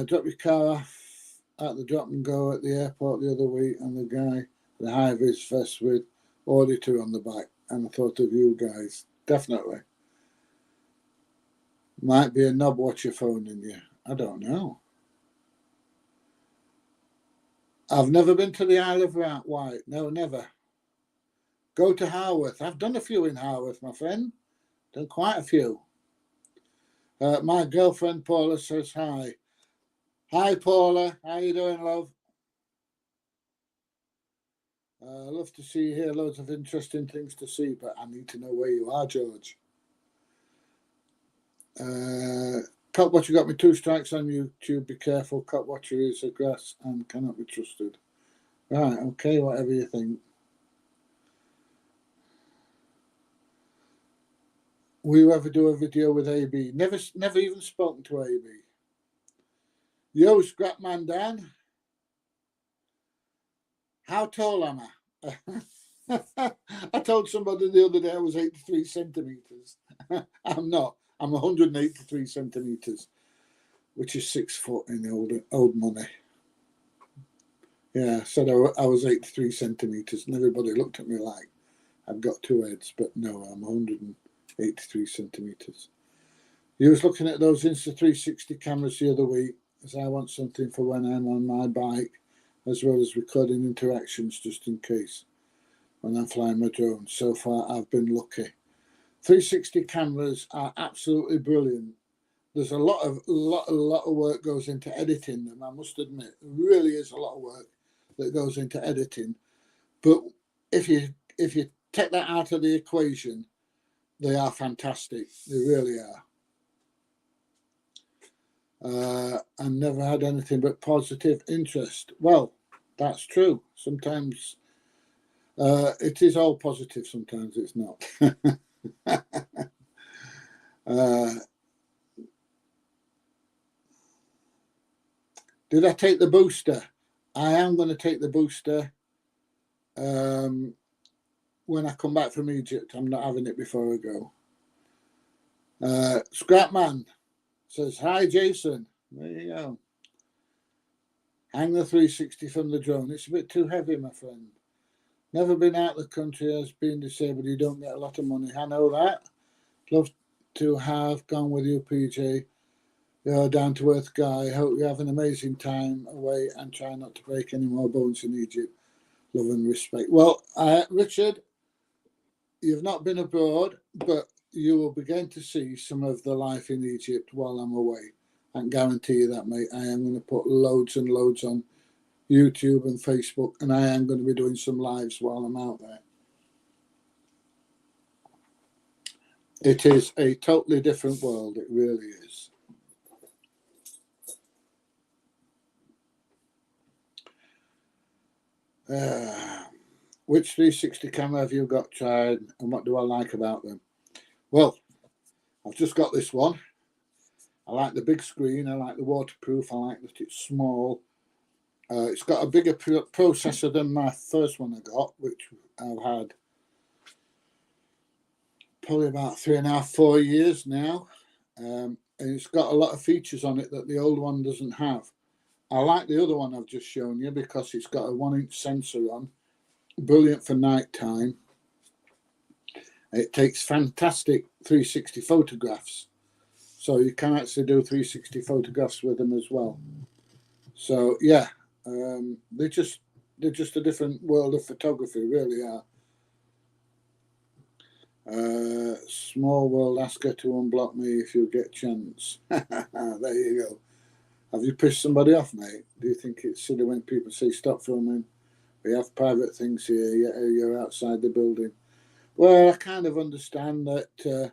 Drop your car off at the drop and go at the airport the other week, and the guy, the high-vis vest with auditor on the back, and I thought of you guys. Definitely. Might be a knob watcher phoning you. I don't know. I've never been to the Isle of Wight. No, never. Go to Harworth. I've done a few in Harworth, my friend. Done quite a few. My girlfriend Paula says hi. Hi, Paula. How you doing, love? I love to see you here. Loads of interesting things to see, but I need to know where you are, George. Cop Watcher got me 2 strikes on YouTube. Be careful. Cop Watcher is a grass and cannot be trusted. Right, okay, whatever you think. Will you ever do a video with AB? Never even spoken to AB. Yo, Scrapman Dan. How tall am I? I told somebody the other day I was 83 centimetres. I'm not. I'm 183 centimetres, which is 6 foot in the old money. Yeah, I said I was 83 centimetres, and everybody looked at me like I've got 2 heads, but no, I'm 183 centimetres. You was looking at those Insta360 cameras the other week, as I want something for when I'm on my bike, as well as recording interactions just in case when I'm flying my drone. So far, I've been lucky. 360 cameras are absolutely brilliant. There's a lot of work goes into editing them, I must admit. There really is a lot of work that goes into editing. But if you take that out of the equation, they are fantastic. They really are. I never had anything but positive interest. Well, that's true. Sometimes it is all positive, sometimes it's not. Did I take the booster? I am going to take the booster when I come back from Egypt. I'm not having it before I go. Scrapman says, hi, Jason. There you go. Hang the 360 from the drone. It's a bit too heavy, my friend. Never been out of the country as being disabled. You don't get a lot of money. I know that. Love to have gone with you, PJ. You're a down-to-earth guy. Hope you have an amazing time away and try not to break any more bones in Egypt. Love and respect. Well, Richard, you've not been abroad, but you will begin to see some of the life in Egypt while I'm away. I can guarantee you that, mate. I am going to put loads and loads on YouTube and Facebook, and I am going to be doing some lives while I'm out there. It is a totally different world. It really is. Which 360 camera have you got tried, and what do I like about them? Well, I've just got this one. I like the big screen. I like the waterproof. I like that it's small. It's got a bigger processor than my first one I got, which I've had probably about 3.5, 4 years now. And it's got a lot of features on it that the old one doesn't have. I like the other one I've just shown you because it's got a 1-inch sensor on. Brilliant for night time. It takes fantastic 360 photographs. So you can actually do 360 photographs with them as well. So yeah, they're just a different world of photography, really are. Small world, ask her to unblock me if you get a chance. There you go. Have you pissed somebody off, mate? Do you think it's silly when people say stop filming? We have private things here. You're outside the building. Well, I kind of understand that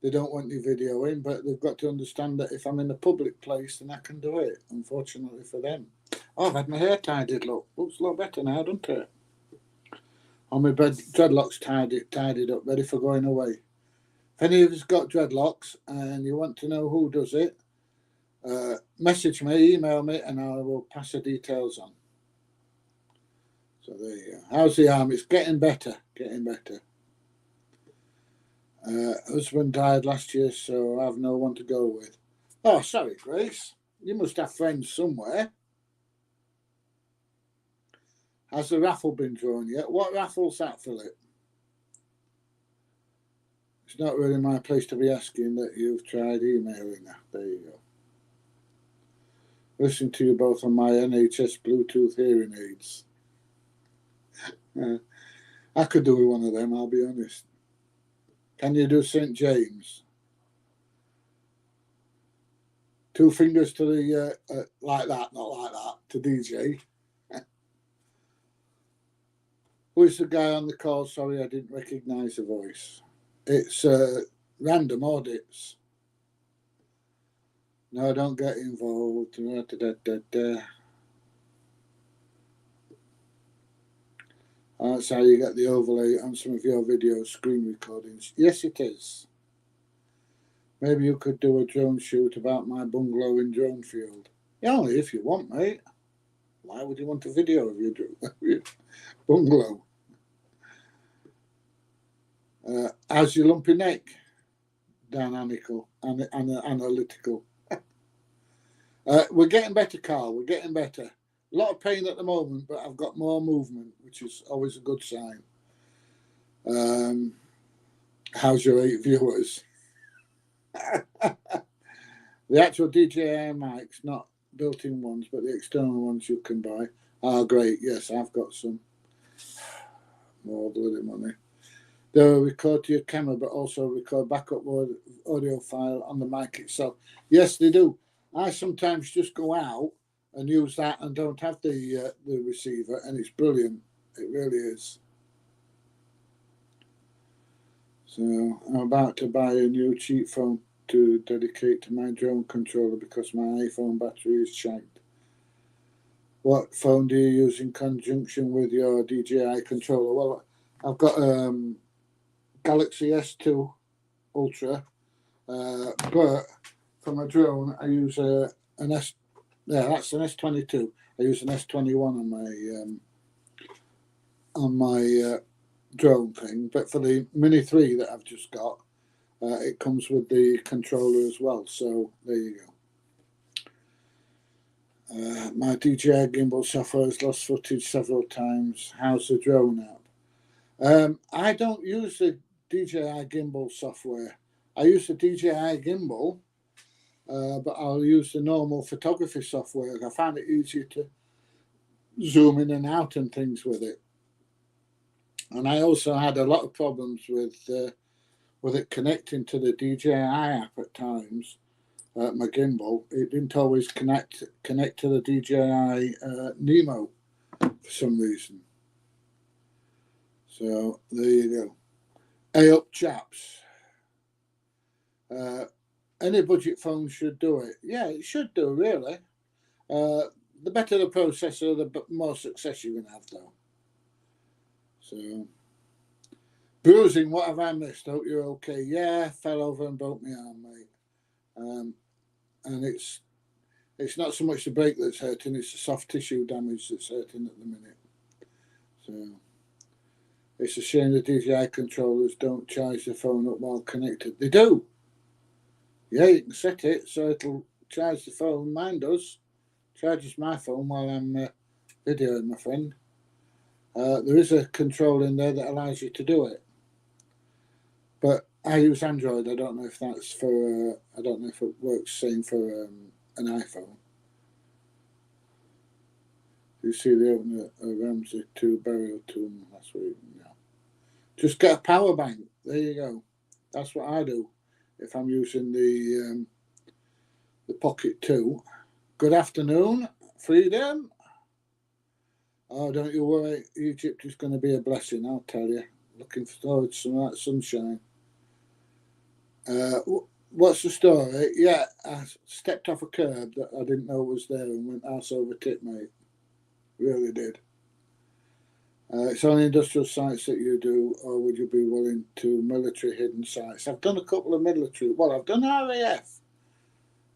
they don't want your video in, but they've got to understand that if I'm in a public place, then I can do it, unfortunately for them. Oh, I've had my hair tidied, look. Looks a lot better now, doesn't it? On my bed, dreadlocks tidied up, ready for going away. If any of you's got dreadlocks and you want to know who does it, message me, email me, and I will pass the details on. So there you go. How's the arm? It's getting better, getting better. Husband died last year, so I have no one to go with. Oh, sorry, Grace. You must have friends somewhere. Has the raffle been drawn yet? What raffle's that, Philip? It's not really my place to be asking that you've tried emailing her. There you go. Listen to you both on my NHS Bluetooth hearing aids. I could do with one of them, I'll be honest. Can you do St. James? 2 fingers to the, like that, not like that, to DJ. Who's the guy on the call? Sorry, I didn't recognise the voice. It's random audits. No, don't get involved. That's how you get the overlay on some of your video screen recordings. Yes, it is. Maybe you could do a drone shoot about my bungalow in Dronefield. Yeah, only if you want, mate. Why would you want a video of your bungalow? How's your lumpy neck? Dynamical and analytical. We're getting better, Carl. We're getting better. A lot of pain at the moment, but I've got more movement, which is always a good sign. How's your 8 viewers? The actual DJI mics, not built-in ones, but the external ones you can buy, are great. Yes, I've got some. More bloody money. They'll record to your camera, but also record backup audio file on the mic itself. Yes, they do. I sometimes just go out and use that and don't have the receiver, and it's brilliant. It really is. So I'm about to buy a new cheap phone to dedicate to my drone controller because my iPhone battery is shanked. What phone do you use in conjunction with your DJI controller? Well, I've got Galaxy S2 Ultra, but for my drone I use an S. Yeah, that's an S22. I use an S21 on my drone thing, but for the Mini 3 that I've just got, it comes with the controller as well. So there you go. My DJI gimbal software has lost footage several times. How's the drone app? I don't use the DJI gimbal software. I use the DJI gimbal, but I'll use the normal photography software. I find it easier to zoom in and out and things with it. And I also had a lot of problems with it connecting to the DJI app at times. My gimbal, it didn't always connect to the DJI Nemo for some reason. So there you go. Hey up, chaps. Any budget phone should do it. Yeah, it should do, really. The better the processor, the more success you're going to have, though. So, bruising, what have I missed? Hope you're okay. Yeah, fell over and broke my arm, mate. And it's not so much the break that's hurting, it's the soft tissue damage that's hurting at the minute. So, it's a shame the DJI controllers don't charge the phone up while connected. They do. Yeah, you can set it so it'll charge the phone. Mine does. Charges my phone while I'm videoing my friend. There is a control in there that allows you to do it. But I use Android. I don't know if that's for. I don't know if it works same for an iPhone. You see the opener of Ramsey 2 burial tomb last week. Yeah. Just get a power bank. There you go. That's what I do if I'm using the Pocket 2. Good afternoon, Freedom. Oh, don't you worry. Egypt is going to be a blessing, I'll tell you. Looking forward to some of that sunshine. What's the story? Yeah, I stepped off a curb that I didn't know was there and went arse over tit, mate. Really did. It's only industrial sites that you do, or would you be willing to military hidden sites? I've done a couple of military. Well, I've done RAF,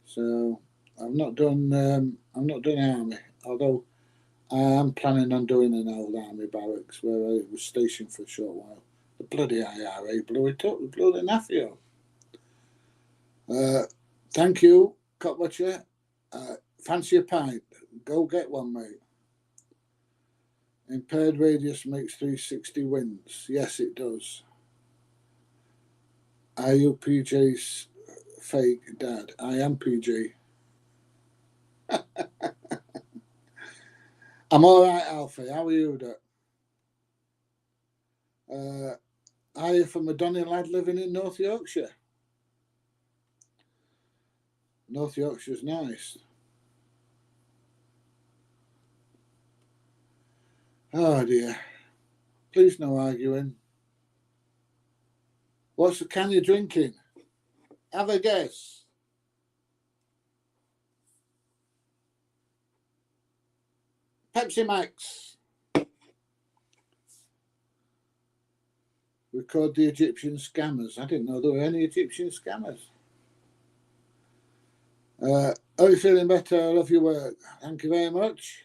so I've not done army. Although I am planning on doing an old army barracks where I was stationed for a short while. The bloody IRA blew it up. They blew the naffy up. Thank you, Copwatcher. Fancy a pint? Go get one, mate. Impaired radius makes 360 winds. Yes, it does. Are you PJ's fake dad? I am PJ. I'm all right, Alfie. How are you, Doc? Are you from a Donny lad living in North Yorkshire? North Yorkshire's nice. Oh dear. Please no arguing. What's the can you drinking? Have a guess. Pepsi Max. Record the Egyptian scammers. I didn't know there were any Egyptian scammers. Are you feeling better? I love your work. Thank you very much.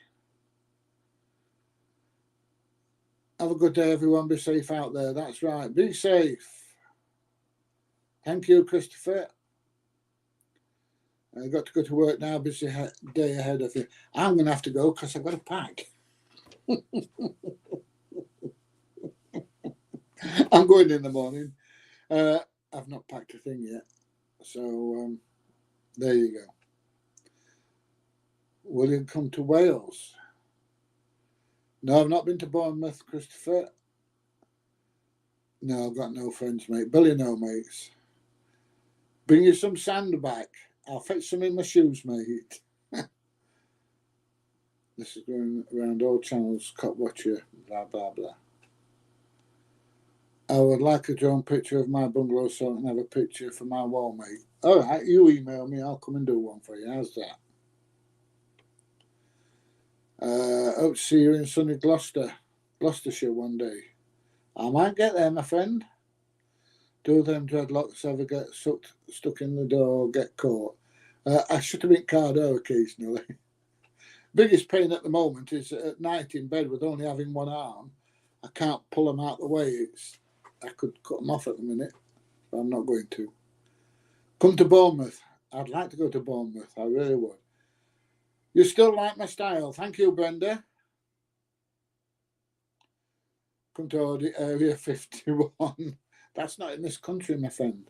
Have a good day, everyone. Be safe out there. That's right. Be safe. Thank you, Christopher. I've got to go to work now. Busy day ahead of you. I'm going to have to go because I've got to pack. I'm going in the morning. I've not packed a thing yet. So there you go. Will you come to Wales? No, I've not been to Bournemouth, Christopher. No, I've got no friends, mate. Billy, no mates. Bring you some sand back. I'll fetch some in my shoes, mate. This is going around all channels, Cop Watcher, blah, blah, blah. I would like a drone picture of my bungalow so I can have a picture for my wall, mate. All right, you email me. I'll come and do one for you. How's that? Hope to see you in sunny Gloucestershire one day. I might get there, my friend. Do them dreadlocks ever get stuck in the door or get caught? I should have been card out occasionally. Biggest pain at the moment is at night in bed with only having one arm. I can't pull them out the way. I could cut them off at the minute, but I'm not going to. Come to Bournemouth. I'd like to go to Bournemouth. I really would. You still like my style. Thank you, Brenda. Come to Area 51. That's not in this country, my friend.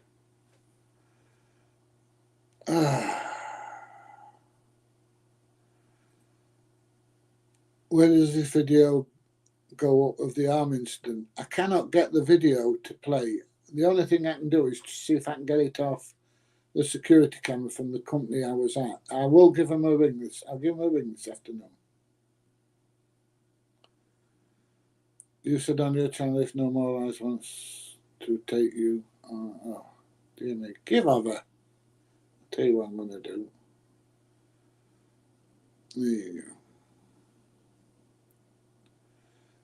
Where does this video go up of the arm incident? I cannot get the video to play. The only thing I can do is to see if I can get it off the security camera from the company I was at. I will give them a ring. I'll give them a ring this afternoon. You said on your channel if no more eyes wants to take you. Oh, dear me. Give over. I'll tell you what I'm going to do. There you go.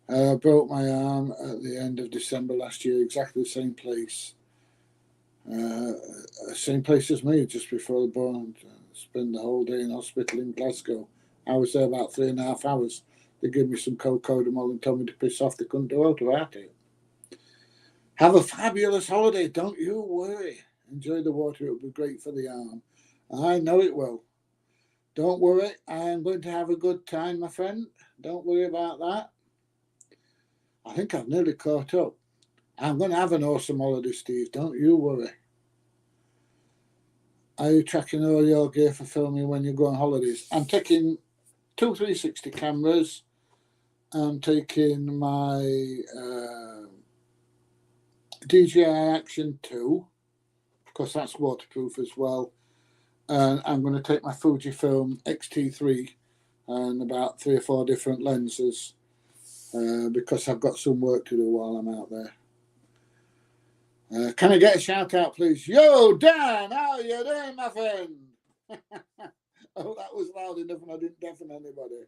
I broke my arm at the end of December last year, exactly the same place. Same place as me, just before the born. Spent the whole day in hospital in Glasgow. I was there about 3.5 hours. They gave me some cocodamol and told me to piss off. They couldn't do out about it. Have a fabulous holiday. Don't you worry. Enjoy the water. It'll be great for the arm. I know it will. Don't worry. I am going to have a good time, my friend. Don't worry about that. I think I've nearly caught up. I'm going to have an awesome holiday, Steve. Don't you worry. Are you tracking all your gear for filming when you go on holidays? I'm taking 2 360 cameras. I'm taking my DJI Action 2, because that's waterproof as well. And I'm going to take my Fujifilm X-T3 and about 3 or 4 different lenses because I've got some work to do while I'm out there. Can I get a shout out, please? Yo, Dan, how are you doing, my friend? Oh, that was loud enough and I didn't deafen anybody.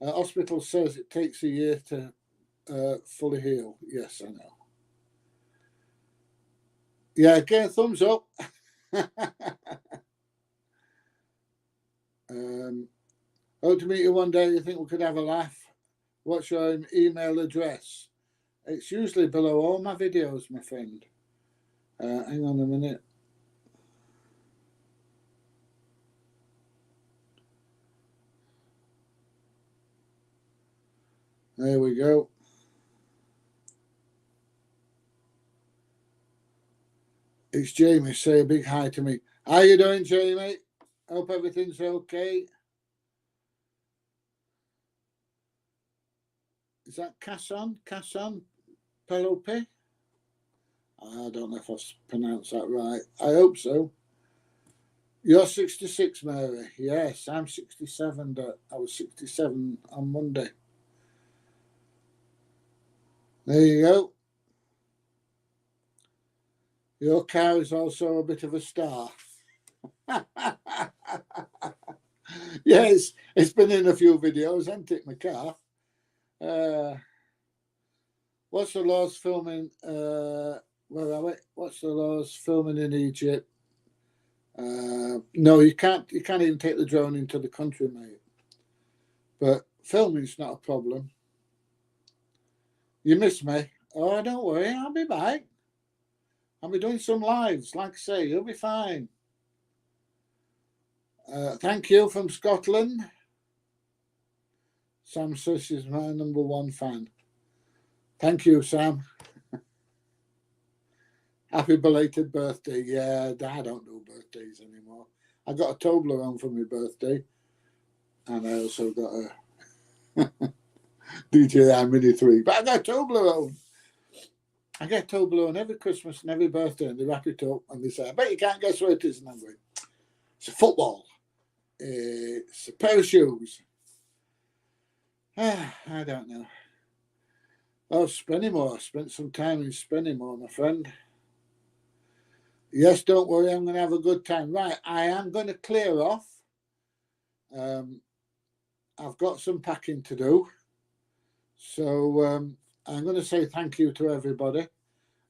Hospital says it takes a year to fully heal. Yes, I know. Yeah, get a thumbs up. Hope to meet you one day. You think we could have a laugh? What's your email address? It's usually below all my videos, my friend. Hang on a minute. There we go. It's Jamie. Say a big hi to me. How you doing, Jamie? Hope everything's okay. Is that Casson Pelope? I don't know if I've pronounced that right. I hope so. You're 66, Mary. Yes, I'm 67. I was 67 on Monday. There you go. Your car is also a bit of a star. Yes, it's been in a few videos, hasn't it, my car? What's the laws filming? Where are we? What's the laws filming in Egypt? No, you can't even take the drone into the country, mate. But filming's not a problem. You miss me? Oh, don't worry, I'll be back. I'll be doing some lives. Like I say, you'll be fine. Thank you from Scotland. Sam says she's my #1 fan. Thank you, Sam. Happy belated birthday. Yeah, I don't do birthdays anymore. I got a Toblerone for my birthday. And I also got a DJI Mini 3. But I got a Toblerone. I get Toblerone every Christmas and every birthday, and they wrap it up and they say, I bet you can't guess what it is. And I'm going, it's a football. It's a pair of shoes. I don't know. Oh, Spennymoor. I spent some time in Spennymoor, my friend. Yes, don't worry, I'm going to have a good time. Right, I am going to clear off. I've got some packing to do. So I'm going to say thank you to everybody.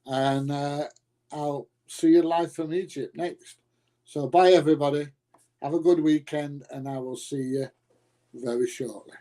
And I'll see you live from Egypt next. So bye, everybody. Have a good weekend, and I will see you very shortly.